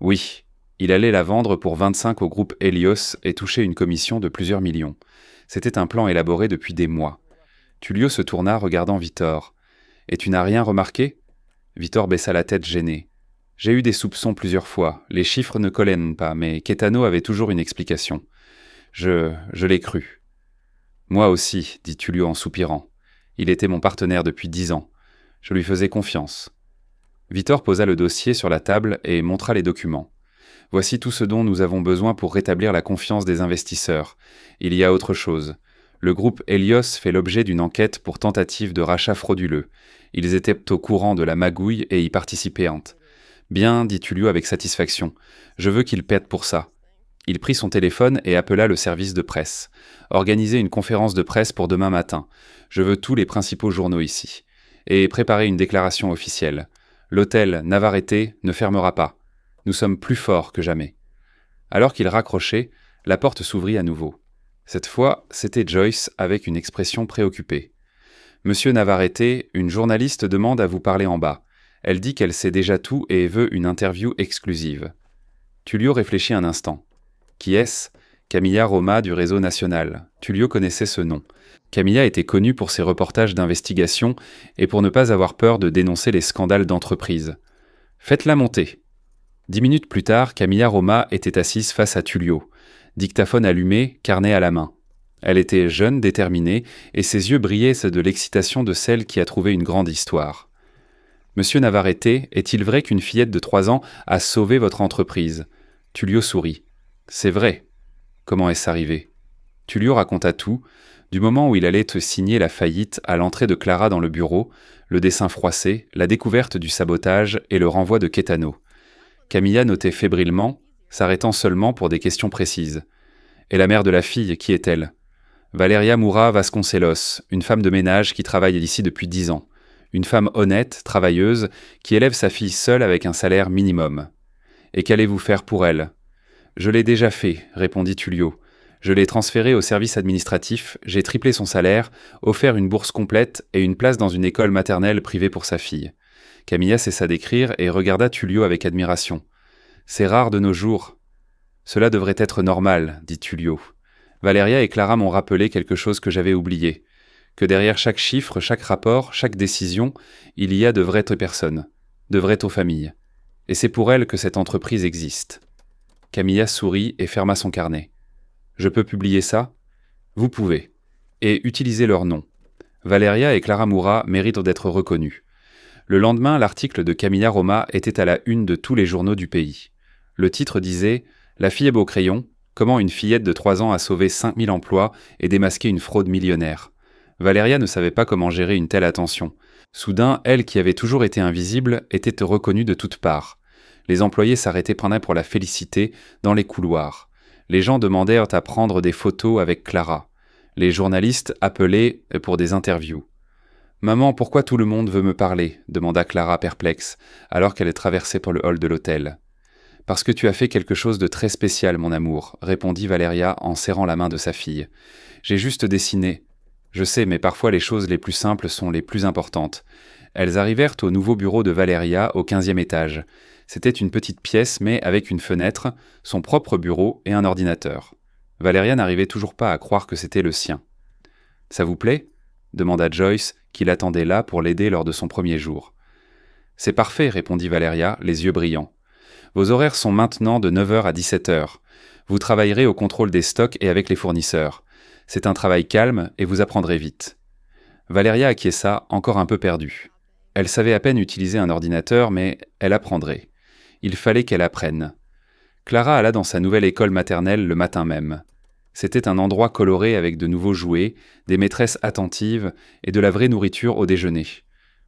Oui. Il allait la vendre pour 25 au groupe Helios et toucher une commission de plusieurs millions. C'était un plan élaboré depuis des mois. » Tullio se tourna, regardant Victor. « Et tu n'as rien remarqué ?» Victor baissa la tête gêné. « J'ai eu des soupçons plusieurs fois. Les chiffres ne collaient pas, mais Caetano avait toujours une explication. Je l'ai cru. » « Moi aussi, dit Tullio en soupirant. Il était mon partenaire depuis 10 ans. Je lui faisais confiance. » Victor posa le dossier sur la table et montra les documents. « Voici tout ce dont nous avons besoin pour rétablir la confiance des investisseurs. Il y a autre chose. Le groupe Helios fait l'objet d'une enquête pour tentative de rachat frauduleux. Ils étaient au courant de la magouille et y participaient. Bien, dit Tullio avec satisfaction. Je veux qu'ils paient pour ça. » Il prit son téléphone et appela le service de presse. « Organisez une conférence de presse pour demain matin. Je veux tous les principaux journaux ici. Et préparez une déclaration officielle. L'hôtel Navarrete ne fermera pas. Nous sommes plus forts que jamais. » Alors qu'il raccrochait, la porte s'ouvrit à nouveau. Cette fois, c'était Joyce avec une expression préoccupée. « Monsieur Navarrete, une journaliste demande à vous parler en bas. Elle dit qu'elle sait déjà tout et veut une interview exclusive. » Tullio réfléchit un instant. Qui est-ce ? Camilla Roma du réseau national. Tullio connaissait ce nom. Camilla était connue pour ses reportages d'investigation et pour ne pas avoir peur de dénoncer les scandales d'entreprise. Faites-la monter. 10 minutes plus tard, Camilla Roma était assise face à Tullio, dictaphone allumé, carnet à la main. Elle était jeune, déterminée, et ses yeux brillaient de l'excitation de celle qui a trouvé une grande histoire. « Monsieur Navarrete, est-il vrai qu'une fillette de 3 ans a sauvé votre entreprise ?» Tullio sourit. « C'est vrai. » Comment est-ce arrivé ? Tullio raconta tout, du moment où il allait signer la faillite à l'entrée de Clara dans le bureau, le dessin froissé, la découverte du sabotage et le renvoi de Caetano. Camilla notait fébrilement, s'arrêtant seulement pour des questions précises. « Et la mère de la fille, qui est-elle ? » Valeria Moura Vasconcelos, une femme de ménage qui travaille ici depuis 10 ans. Une femme honnête, travailleuse, qui élève sa fille seule avec un salaire minimum. « Et qu'allez-vous faire pour elle ? » Je l'ai déjà fait, répondit Tullio. Je l'ai transféré au service administratif, j'ai triplé son salaire, offert une bourse complète et une place dans une école maternelle privée pour sa fille. Camilla cessa d'écrire et regarda Tullio avec admiration. C'est rare de nos jours. Cela devrait être normal, dit Tullio. Valeria et Clara m'ont rappelé quelque chose que j'avais oublié. Que derrière chaque chiffre, chaque rapport, chaque décision, il y a de vraies personnes, de vraies familles. Et c'est pour elles que cette entreprise existe. Camilla sourit et ferma son carnet. Je peux publier ça ? Vous pouvez. Et utilisez leur nom. Valeria et Clara Moura méritent d'être reconnues. Le lendemain, l'article de Camilla Roma était à la une de tous les journaux du pays. Le titre disait « La fille au crayon, comment une fillette de 3 ans a sauvé 5000 emplois et démasqué une fraude millionnaire ». Valeria ne savait pas comment gérer une telle attention. Soudain, elle qui avait toujours été invisible était reconnue de toutes parts. Les employés s'arrêtaient pour la féliciter dans les couloirs. Les gens demandèrent à prendre des photos avec Clara. Les journalistes appelaient pour des interviews. « Maman, pourquoi tout le monde veut me parler ?» demanda Clara perplexe, alors qu'elle traversait pour le hall de l'hôtel. « Parce que tu as fait quelque chose de très spécial, mon amour, » répondit Valeria en serrant la main de sa fille. « J'ai juste dessiné. Je sais, mais parfois les choses les plus simples sont les plus importantes. » Elles arrivèrent au nouveau bureau de Valeria au 15e étage. C'était une petite pièce, mais avec une fenêtre, son propre bureau et un ordinateur. Valeria n'arrivait toujours pas à croire que c'était le sien. « Ça vous plaît ?» demanda Joyce, qui l'attendait là pour l'aider lors de son premier jour. « C'est parfait, répondit Valeria, les yeux brillants. Vos horaires sont maintenant de 9h à 17h. Vous travaillerez au contrôle des stocks et avec les fournisseurs. C'est un travail calme et vous apprendrez vite. » Valeria acquiesça, encore un peu perdue. Elle savait à peine utiliser un ordinateur, mais elle apprendrait. Il fallait qu'elle apprenne. Clara alla dans sa nouvelle école maternelle le matin même. C'était un endroit coloré avec de nouveaux jouets, des maîtresses attentives et de la vraie nourriture au déjeuner.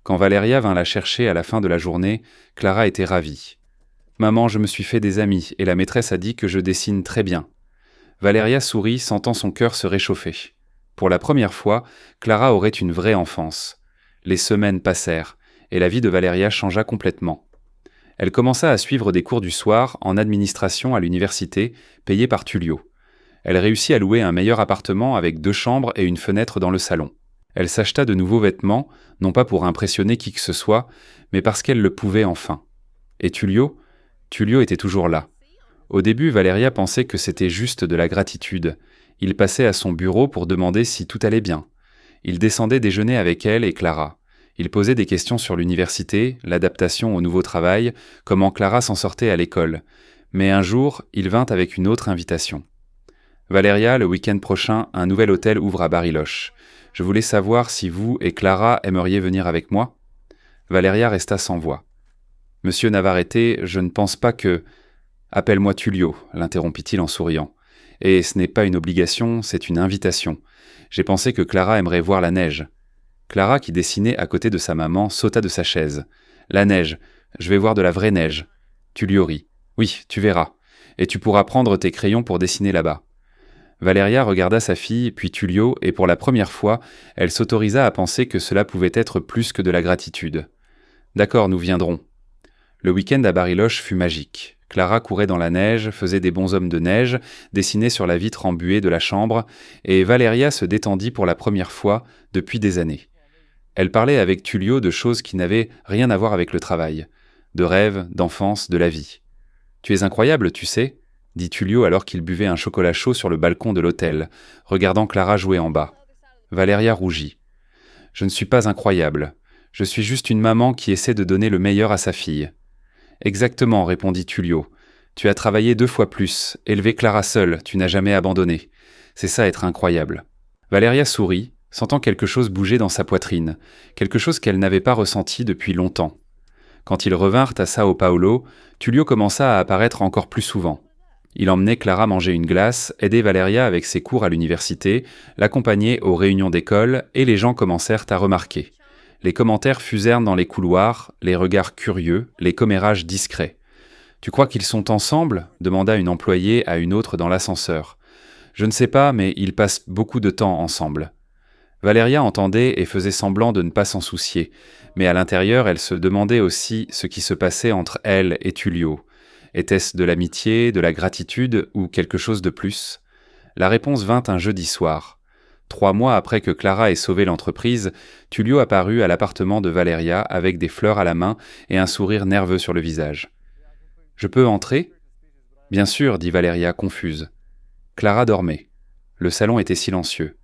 Quand Valeria vint la chercher à la fin de la journée, Clara était ravie. « Maman, je me suis fait des amis et la maîtresse a dit que je dessine très bien. » Valeria sourit, sentant son cœur se réchauffer. Pour la première fois, Clara aurait une vraie enfance. Les semaines passèrent, et la vie de Valeria changea complètement. Elle commença à suivre des cours du soir en administration à l'université, payés par Tullio. Elle réussit à louer un meilleur appartement avec 2 chambres et une fenêtre dans le salon. Elle s'acheta de nouveaux vêtements, non pas pour impressionner qui que ce soit, mais parce qu'elle le pouvait enfin. Et Tullio était toujours là. Au début, Valeria pensait que c'était juste de la gratitude. Il passait à son bureau pour demander si tout allait bien. Il descendait déjeuner avec elle et Clara. Il posait des questions sur l'université, l'adaptation au nouveau travail, comment Clara s'en sortait à l'école. Mais un jour, il vint avec une autre invitation. « Valeria, le week-end prochain, un nouvel hôtel ouvre à Bariloche. Je voulais savoir si vous et Clara aimeriez venir avec moi ?» Valeria resta sans voix. « Monsieur Navarrete, je ne pense pas que… » « Appelle-moi Tullio, l'interrompit-il en souriant. « Et ce n'est pas une obligation, c'est une invitation. J'ai pensé que Clara aimerait voir la neige. » Clara, qui dessinait à côté de sa maman, sauta de sa chaise. « La neige, je vais voir de la vraie neige. » Tullio rit. « Oui, tu verras. Et tu pourras prendre tes crayons pour dessiner là-bas. » Valeria regarda sa fille, puis Tullio, et pour la première fois, elle s'autorisa à penser que cela pouvait être plus que de la gratitude. « D'accord, nous viendrons. » Le week-end à Bariloche fut magique. Clara courait dans la neige, faisait des bonshommes de neige, dessinait sur la vitre embuée de la chambre, et Valeria se détendit pour la première fois depuis des années. Elle parlait avec Tullio de choses qui n'avaient rien à voir avec le travail, de rêves, d'enfance, de la vie. « Tu es incroyable, tu sais ?» dit Tullio alors qu'il buvait un chocolat chaud sur le balcon de l'hôtel, regardant Clara jouer en bas. Valeria rougit. « Je ne suis pas incroyable. Je suis juste une maman qui essaie de donner le meilleur à sa fille. » « Exactement, répondit Tullio. Tu as travaillé 2 fois plus, élevé Clara seule, tu n'as jamais abandonné. C'est ça être incroyable. » Valeria sourit, sentant quelque chose bouger dans sa poitrine, quelque chose qu'elle n'avait pas ressenti depuis longtemps. Quand ils revinrent à Sao Paulo, Tullio commença à apparaître encore plus souvent. Il emmenait Clara manger une glace, aidait Valeria avec ses cours à l'université, l'accompagnait aux réunions d'école et les gens commencèrent à remarquer. Les commentaires fusèrent dans les couloirs, les regards curieux, les commérages discrets. « Tu crois qu'ils sont ensemble ?» demanda une employée à une autre dans l'ascenseur. « Je ne sais pas, mais ils passent beaucoup de temps ensemble. » Valeria entendait et faisait semblant de ne pas s'en soucier, mais à l'intérieur, elle se demandait aussi ce qui se passait entre elle et Tullio. Était-ce de l'amitié, de la gratitude ou quelque chose de plus? La réponse vint un jeudi soir. 3 mois après que Clara ait sauvé l'entreprise, Tullio apparut à l'appartement de Valeria avec des fleurs à la main et un sourire nerveux sur le visage. « Je peux entrer ?» « Bien sûr, dit Valeria, confuse. Clara dormait. Le salon était silencieux.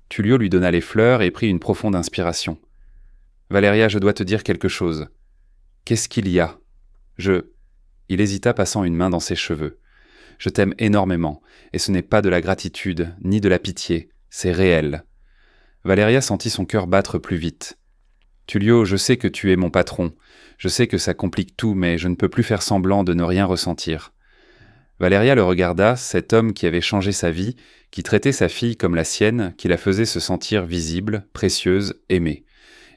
Tullio lui donna les fleurs et prit une profonde inspiration. « Valeria, je dois te dire quelque chose. »« Qu'est-ce qu'il y a ?»« Il hésita, passant une main dans ses cheveux. « Je t'aime énormément, et ce n'est pas de la gratitude, ni de la pitié, c'est réel. » Valeria sentit son cœur battre plus vite. « Tullio, je sais que tu es mon patron. Je sais que ça complique tout, mais je ne peux plus faire semblant de ne rien ressentir. » Valeria le regarda, cet homme qui avait changé sa vie, qui traitait sa fille comme la sienne, qui la faisait se sentir visible, précieuse, aimée.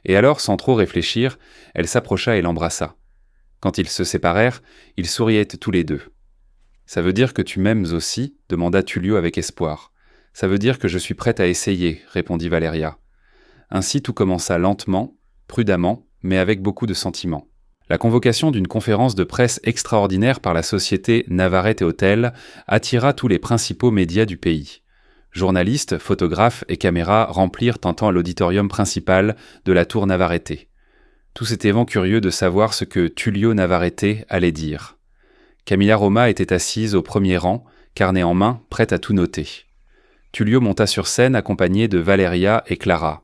Et alors, sans trop réfléchir, elle s'approcha et l'embrassa. Quand ils se séparèrent, ils souriaient tous les deux. « Ça veut dire que tu m'aimes aussi ?» demanda Tullio avec espoir. « Ça veut dire que je suis prête à essayer » répondit Valeria. Ainsi tout commença lentement, prudemment, mais avec beaucoup de sentiment. La convocation d'une conférence de presse extraordinaire par la société Navarrete Hotel attira tous les principaux médias du pays. Journalistes, photographes et caméras remplirent en temps l'auditorium principal de la tour Navarrete. Tous étaient vent curieux de savoir ce que Tullio Navarrete allait dire. Camilla Roma était assise au premier rang, carnet en main, prête à tout noter. Tullio monta sur scène accompagné de Valeria et Clara.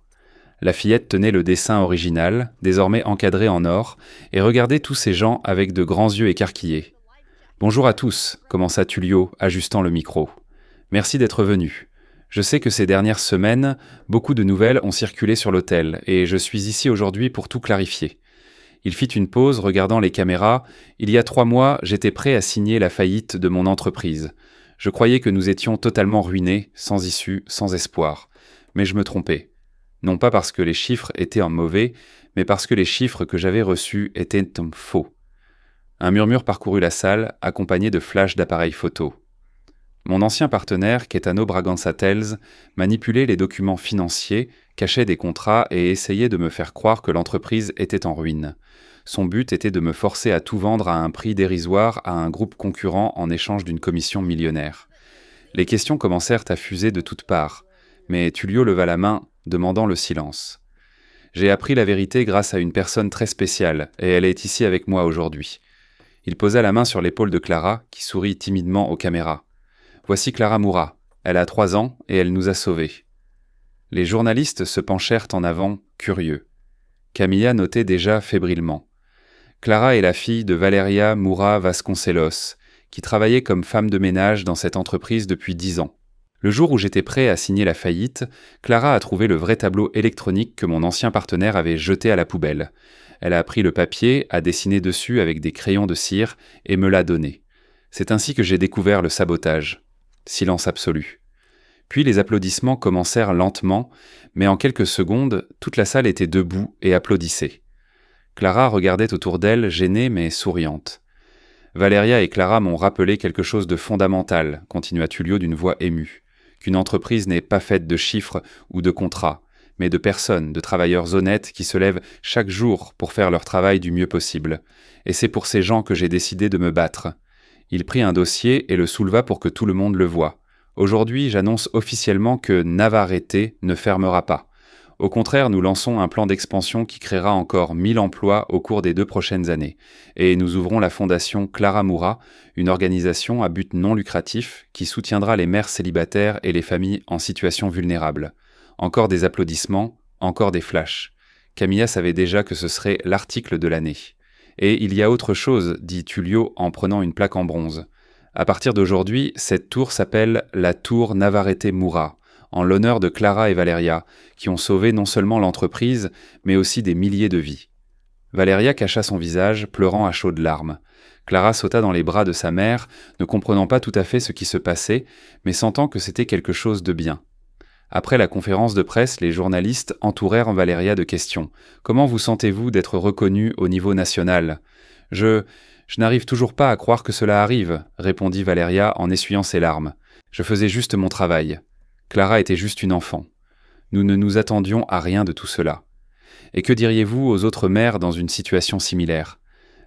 La fillette tenait le dessin original, désormais encadré en or, et regardait tous ces gens avec de grands yeux écarquillés. « Bonjour à tous » commença Tullio, ajustant le micro. « Merci d'être venus. Je sais que ces dernières semaines, beaucoup de nouvelles ont circulé sur l'hôtel, et je suis ici aujourd'hui pour tout clarifier. » Il fit une pause, regardant les caméras. « Il y a 3 mois, j'étais prêt à signer la faillite de mon entreprise. Je croyais que nous étions totalement ruinés, sans issue, sans espoir. Mais je me trompais. Non pas parce que les chiffres étaient en mauvais, mais parce que les chiffres que j'avais reçus étaient faux. » Un murmure parcourut la salle, accompagné de flashs d'appareils photo. Mon ancien partenaire, Caetano Bragança Tels, manipulait les documents financiers, cachait des contrats et essayait de me faire croire que l'entreprise était en ruine. Son but était de me forcer à tout vendre à un prix dérisoire à un groupe concurrent en échange d'une commission millionnaire. Les questions commencèrent à fuser de toutes parts, mais Tullio leva la main, demandant le silence. J'ai appris la vérité grâce à une personne très spéciale, et elle est ici avec moi aujourd'hui. Il posa la main sur l'épaule de Clara, qui sourit timidement aux caméras. Voici Clara Moura. Elle a 3 ans, et elle nous a sauvés. Les journalistes se penchèrent en avant, curieux. Camilla notait déjà fébrilement. Clara est la fille de Valeria Moura Vasconcelos, qui travaillait comme femme de ménage dans cette entreprise depuis 10 ans. Le jour où j'étais prêt à signer la faillite, Clara a trouvé le vrai tableau électronique que mon ancien partenaire avait jeté à la poubelle. Elle a pris le papier, a dessiné dessus avec des crayons de cire et me l'a donné. C'est ainsi que j'ai découvert le sabotage. Silence absolu. Puis les applaudissements commencèrent lentement, mais en quelques secondes, toute la salle était debout et applaudissait. Clara regardait autour d'elle, gênée mais souriante. Valeria et Clara m'ont rappelé quelque chose de fondamental, continua Tullio d'une voix émue. Qu'une entreprise n'est pas faite de chiffres ou de contrats, mais de personnes, de travailleurs honnêtes qui se lèvent chaque jour pour faire leur travail du mieux possible. Et c'est pour ces gens que j'ai décidé de me battre. Il prit un dossier et le souleva pour que tout le monde le voie. Aujourd'hui, j'annonce officiellement que Navarrete ne fermera pas. Au contraire, nous lançons un plan d'expansion qui créera encore 1000 emplois au cours des 2 prochaines années. Et nous ouvrons la fondation Clara Moura, une organisation à but non lucratif qui soutiendra les mères célibataires et les familles en situation vulnérable. Encore des applaudissements, encore des flashs. Camilla savait déjà que ce serait l'article de l'année. Et il y a autre chose, dit Tullio en prenant une plaque en bronze. À partir d'aujourd'hui, cette tour s'appelle la tour Navarrete Moura, en l'honneur de Clara et Valeria, qui ont sauvé non seulement l'entreprise, mais aussi des milliers de vies. Valeria cacha son visage, pleurant à chaudes larmes. Clara sauta dans les bras de sa mère, ne comprenant pas tout à fait ce qui se passait, mais sentant que c'était quelque chose de bien. Après la conférence de presse, les journalistes entourèrent Valeria de questions. « Comment vous sentez-vous d'être reconnue au niveau national ?»« Je n'arrive toujours pas à croire que cela arrive, » répondit Valeria en essuyant ses larmes. « Je faisais juste mon travail. Clara était juste une enfant. Nous ne nous attendions à rien de tout cela. Et que diriez-vous aux autres mères dans une situation similaire ?»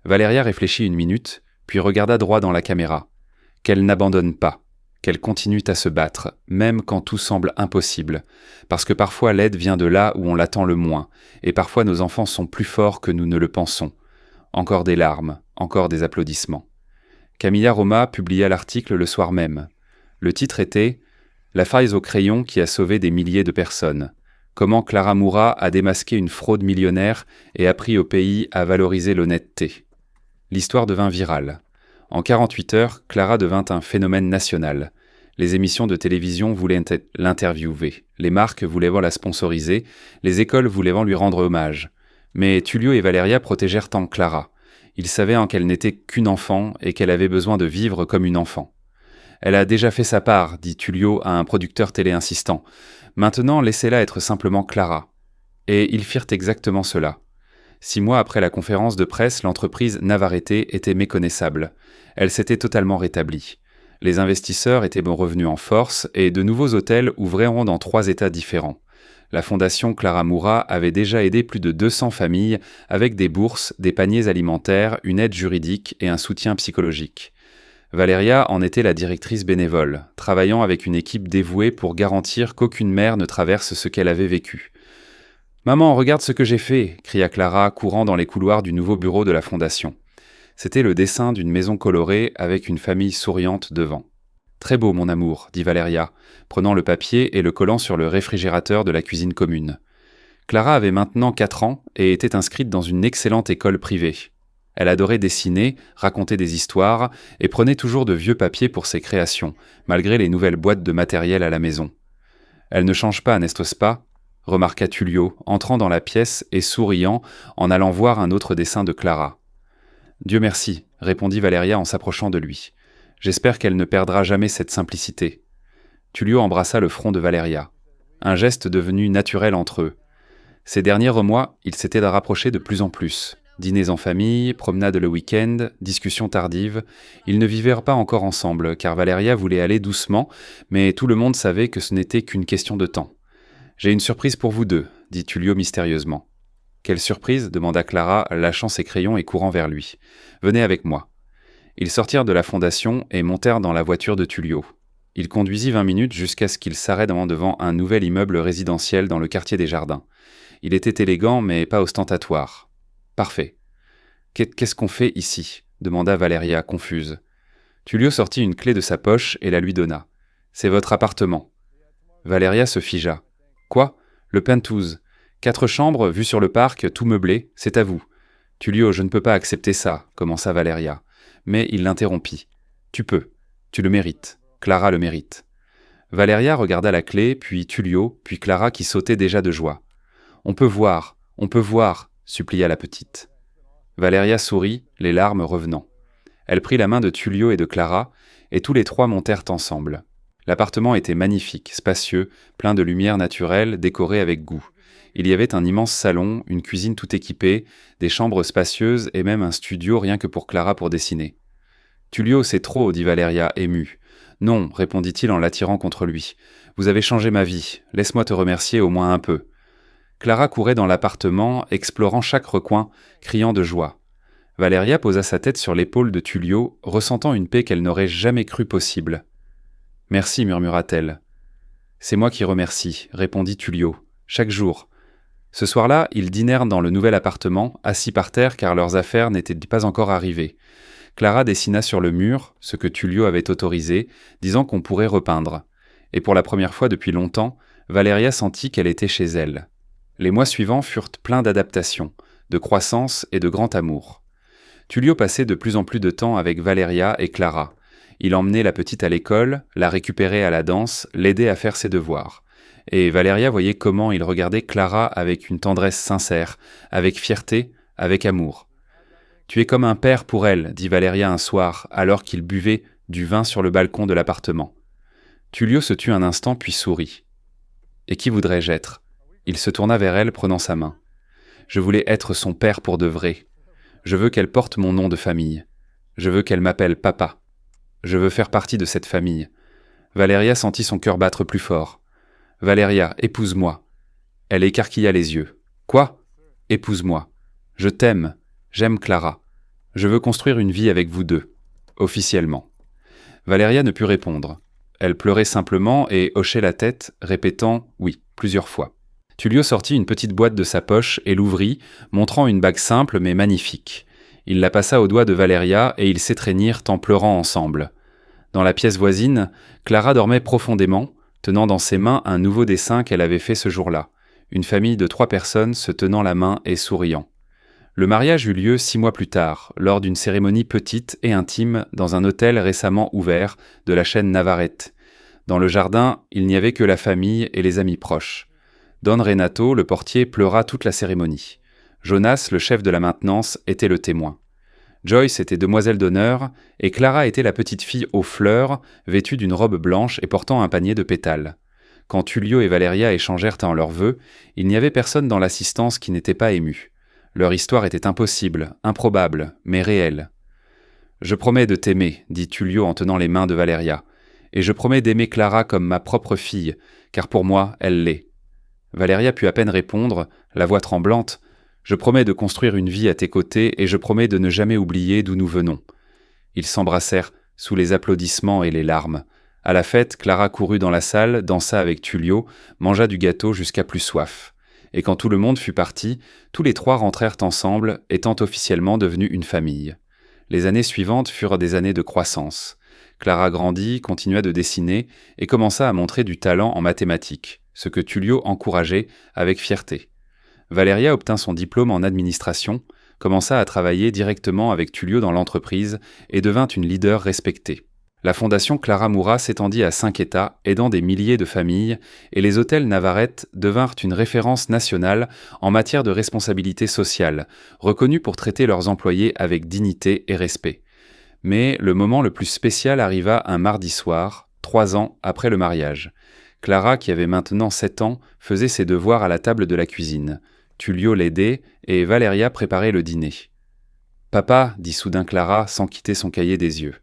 Valeria réfléchit une minute, puis regarda droit dans la caméra. Qu'elle n'abandonne pas, qu'elle continue à se battre, même quand tout semble impossible, parce que parfois l'aide vient de là où on l'attend le moins, et parfois nos enfants sont plus forts que nous ne le pensons. Encore des larmes, encore des applaudissements. Camilla Roma publia l'article le soir même. Le titre était « La faille au crayon qui a sauvé des milliers de personnes. Comment Clara Moura a démasqué une fraude millionnaire et appris au pays à valoriser l'honnêteté. » L'histoire devint virale. En 48 heures, Clara devint un phénomène national. Les émissions de télévision voulaient l'interviewer, les marques voulaient la sponsoriser, les écoles voulaient lui rendre hommage. Mais Tullio et Valeria protégèrent tant Clara. Ils savaient qu'elle n'était qu'une enfant et qu'elle avait besoin de vivre comme une enfant. « Elle a déjà fait sa part », dit Tullio à un producteur télé insistant. « Maintenant, laissez-la être simplement Clara. » Et ils firent exactement cela. 6 mois après la conférence de presse, l'entreprise Navarrete était méconnaissable. Elle s'était totalement rétablie. Les investisseurs étaient revenus en force et de nouveaux hôtels ouvriront dans 3 États différents. La fondation Clara Moura avait déjà aidé plus de 200 familles avec des bourses, des paniers alimentaires, une aide juridique et un soutien psychologique. Valeria en était la directrice bénévole, travaillant avec une équipe dévouée pour garantir qu'aucune mère ne traverse ce qu'elle avait vécu. « Maman, regarde ce que j'ai fait !» cria Clara, courant dans les couloirs du nouveau bureau de la fondation. C'était le dessin d'une maison colorée avec une famille souriante devant. « Très beau, mon amour, » dit Valeria, prenant le papier et le collant sur le réfrigérateur de la cuisine commune. Clara avait maintenant 4 ans et était inscrite dans une excellente école privée. Elle adorait dessiner, raconter des histoires et prenait toujours de vieux papiers pour ses créations, malgré les nouvelles boîtes de matériel à la maison. « Elle ne change pas, n'est-ce pas ?» remarqua Tullio, entrant dans la pièce et souriant en allant voir un autre dessin de Clara. « Dieu merci, » répondit Valeria en s'approchant de lui. « J'espère qu'elle ne perdra jamais cette simplicité. » Tullio embrassa le front de Valeria. Un geste devenu naturel entre eux. Ces derniers mois, ils s'étaient rapprochés de plus en plus. Dîners en famille, promenades le week-end, discussions tardives. Ils ne vivaient pas encore ensemble, car Valeria voulait aller doucement, mais tout le monde savait que ce n'était qu'une question de temps. « J'ai une surprise pour vous deux, » dit Tullio mystérieusement. « Quelle surprise ?» demanda Clara, lâchant ses crayons et courant vers lui. « Venez avec moi. » Ils sortirent de la fondation et montèrent dans la voiture de Tullio. Il conduisit 20 minutes jusqu'à ce qu'il s'arrête devant un nouvel immeuble résidentiel dans le quartier des Jardins. Il était élégant, mais pas ostentatoire. « Parfait. »« Qu'est-ce qu'on fait ici ?» demanda Valeria, confuse. Tullio sortit une clé de sa poche et la lui donna. « C'est votre appartement. » Valeria se figea. « Quoi ? Le penthouse. 4 chambres, vue sur le parc, tout meublé, c'est à vous. »« Tullio, je ne peux pas accepter ça, » commença Valeria. Mais il l'interrompit. « Tu peux. Tu le mérites. Clara le mérite. » Valeria regarda la clé, puis Tullio, puis Clara qui sautait déjà de joie. « On peut voir, supplia la petite. Valeria sourit, les larmes revenant. Elle prit la main de Tullio et de Clara, et tous les 3 montèrent ensemble. L'appartement était magnifique, spacieux, plein de lumière naturelle, décoré avec goût. Il y avait un immense salon, une cuisine tout équipée, des chambres spacieuses et même un studio rien que pour Clara pour dessiner. « Tullio, c'est trop, » dit Valeria, émue. « Non, » répondit-il en l'attirant contre lui. « Vous avez changé ma vie, laisse-moi te remercier au moins un peu. » Clara courait dans l'appartement, explorant chaque recoin, criant de joie. Valeria posa sa tête sur l'épaule de Tullio, ressentant une paix qu'elle n'aurait jamais cru possible. « Merci, murmura-t-elle. »« C'est moi qui remercie, » répondit Tullio. « Chaque jour. » Ce soir-là, ils dînèrent dans le nouvel appartement, assis par terre car leurs affaires n'étaient pas encore arrivées. Clara dessina sur le mur, ce que Tullio avait autorisé, disant qu'on pourrait repeindre. Et pour la première fois depuis longtemps, Valeria sentit qu'elle était chez elle. Les mois suivants furent pleins d'adaptation, de croissance et de grand amour. Tullio passait de plus en plus de temps avec Valeria et Clara. Il emmenait la petite à l'école, la récupérait à la danse, l'aidait à faire ses devoirs. Et Valeria voyait comment il regardait Clara avec une tendresse sincère, avec fierté, avec amour. « Tu es comme un père pour elle, » dit Valeria un soir, alors qu'il buvait du vin sur le balcon de l'appartement. Tullio se tut un instant puis sourit. « Et qui voudrais-je être ?» Il se tourna vers elle, prenant sa main. « Je voulais être son père pour de vrai. Je veux qu'elle porte mon nom de famille. Je veux qu'elle m'appelle papa. Je veux faire partie de cette famille. » Valeria sentit son cœur battre plus fort. « Valeria, épouse-moi. » Elle écarquilla les yeux. « Quoi ? Épouse-moi. Je t'aime. J'aime Clara. Je veux construire une vie avec vous deux. » officiellement. Valeria ne put répondre. Elle pleurait simplement et hochait la tête, répétant « oui » plusieurs fois. Tullio sortit une petite boîte de sa poche et l'ouvrit, montrant une bague simple mais magnifique. Il la passa au doigt de Valeria et ils s'étreignirent en pleurant ensemble. Dans la pièce voisine, Clara dormait profondément, tenant dans ses mains un nouveau dessin qu'elle avait fait ce jour-là. Une famille de 3 personnes se tenant la main et souriant. Le mariage eut lieu 6 mois plus tard, lors d'une cérémonie petite et intime dans un hôtel récemment ouvert de la chaîne Navarrete. Dans le jardin, il n'y avait que la famille et les amis proches. Don Renato, le portier, pleura toute la cérémonie. Jonas, le chef de la maintenance, était le témoin. Joyce était demoiselle d'honneur et Clara était la petite fille aux fleurs, vêtue d'une robe blanche et portant un panier de pétales. Quand Tullio et Valeria échangèrent en leurs vœux, il n'y avait personne dans l'assistance qui n'était pas ému. Leur histoire était impossible, improbable, mais réelle. « Je promets de t'aimer, dit Tullio en tenant les mains de Valeria, et je promets d'aimer Clara comme ma propre fille, car pour moi, elle l'est. » Valeria put à peine répondre, la voix tremblante. « Je promets de construire une vie à tes côtés et je promets de ne jamais oublier d'où nous venons. » Ils s'embrassèrent sous les applaudissements et les larmes. À la fête, Clara courut dans la salle, dansa avec Tullio, mangea du gâteau jusqu'à plus soif. Et quand tout le monde fut parti, tous les 3 rentrèrent ensemble, étant officiellement devenus une famille. Les années suivantes furent des années de croissance. Clara grandit, continua de dessiner et commença à montrer du talent en mathématiques, ce que Tullio encourageait avec fierté. Valeria obtint son diplôme en administration, commença à travailler directement avec Tullio dans l'entreprise et devint une leader respectée. La fondation Clara Moura s'étendit à 5 États, aidant des milliers de familles, et les hôtels Navarrete devinrent une référence nationale en matière de responsabilité sociale, reconnus pour traiter leurs employés avec dignité et respect. Mais le moment le plus spécial arriva un mardi soir, 3 ans après le mariage. Clara, qui avait maintenant 7 ans, faisait ses devoirs à la table de la cuisine. Tullio l'aidait et Valeria préparait le dîner. « Papa, dit soudain Clara sans quitter son cahier des yeux.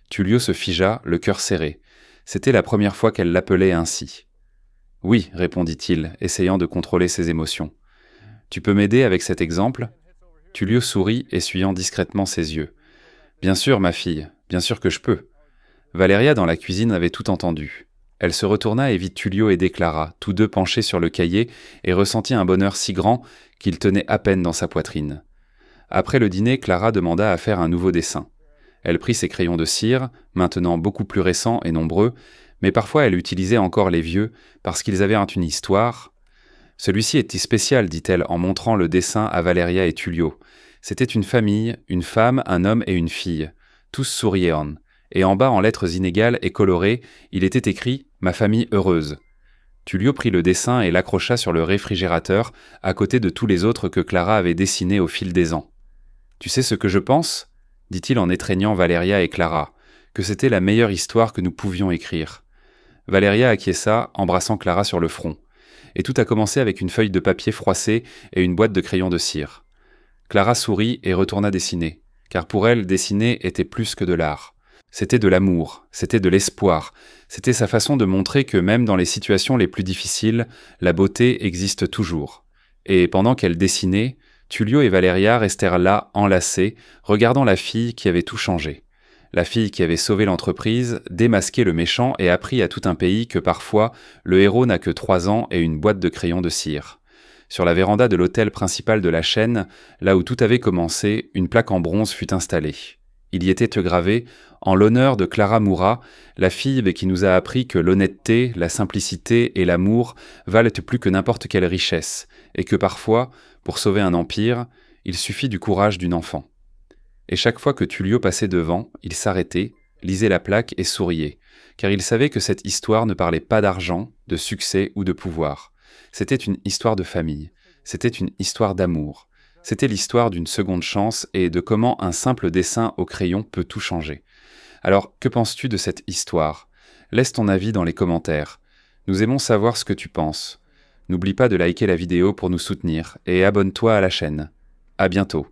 Tullio se figea, le cœur serré. C'était la première fois qu'elle l'appelait ainsi. « Oui, répondit-il, essayant de contrôler ses émotions. « Tu peux m'aider avec cet exemple ?» Tullio sourit, essuyant discrètement ses yeux. « Bien sûr, ma fille, bien sûr que je peux. » Valeria, dans la cuisine, avait tout entendu. Elle se retourna et vit Tullio aider Clara, tous deux penchés sur le cahier, et ressentit un bonheur si grand qu'il tenait à peine dans sa poitrine. Après le dîner, Clara demanda à faire un nouveau dessin. Elle prit ses crayons de cire, maintenant beaucoup plus récents et nombreux, mais parfois elle utilisait encore les vieux, parce qu'ils avaient une histoire. « Celui-ci était spécial, dit-elle en montrant le dessin à Valeria et Tullio. C'était une famille, une femme, un homme et une fille. Tous souriant. Et en bas, en lettres inégales et colorées, il était écrit « Ma famille heureuse ». Tullio prit le dessin et l'accrocha sur le réfrigérateur, à côté de tous les autres que Clara avait dessinés au fil des ans. « Tu sais ce que je pense ?» dit-il en étreignant Valeria et Clara, que c'était la meilleure histoire que nous pouvions écrire. Valeria acquiesça, embrassant Clara sur le front. Et tout a commencé avec une feuille de papier froissée et une boîte de crayons de cire. Clara sourit et retourna dessiner, car pour elle, dessiner était plus que de l'art. C'était de l'amour, c'était de l'espoir, c'était sa façon de montrer que même dans les situations les plus difficiles, la beauté existe toujours. Et pendant qu'elle dessinait, Tullio et Valeria restèrent là, enlacés, regardant la fille qui avait tout changé. La fille qui avait sauvé l'entreprise, démasqué le méchant et appris à tout un pays que parfois, le héros n'a que 3 ans et une boîte de crayons de cire. Sur la véranda de l'hôtel principal de la chaîne, là où tout avait commencé, une plaque en bronze fut installée. Il y était gravé « En l'honneur de Clara Moura, la fille qui nous a appris que l'honnêteté, la simplicité et l'amour valent plus que n'importe quelle richesse, et que parfois, pour sauver un empire, il suffit du courage d'une enfant. » Et chaque fois que Tullio passait devant, il s'arrêtait, lisait la plaque et souriait, car il savait que cette histoire ne parlait pas d'argent, de succès ou de pouvoir. C'était une histoire de famille, c'était une histoire d'amour. C'était l'histoire d'une seconde chance et de comment un simple dessin au crayon peut tout changer. Alors, que penses-tu de cette histoire ? Laisse ton avis dans les commentaires. Nous aimons savoir ce que tu penses. N'oublie pas de liker la vidéo pour nous soutenir et abonne-toi à la chaîne. À bientôt.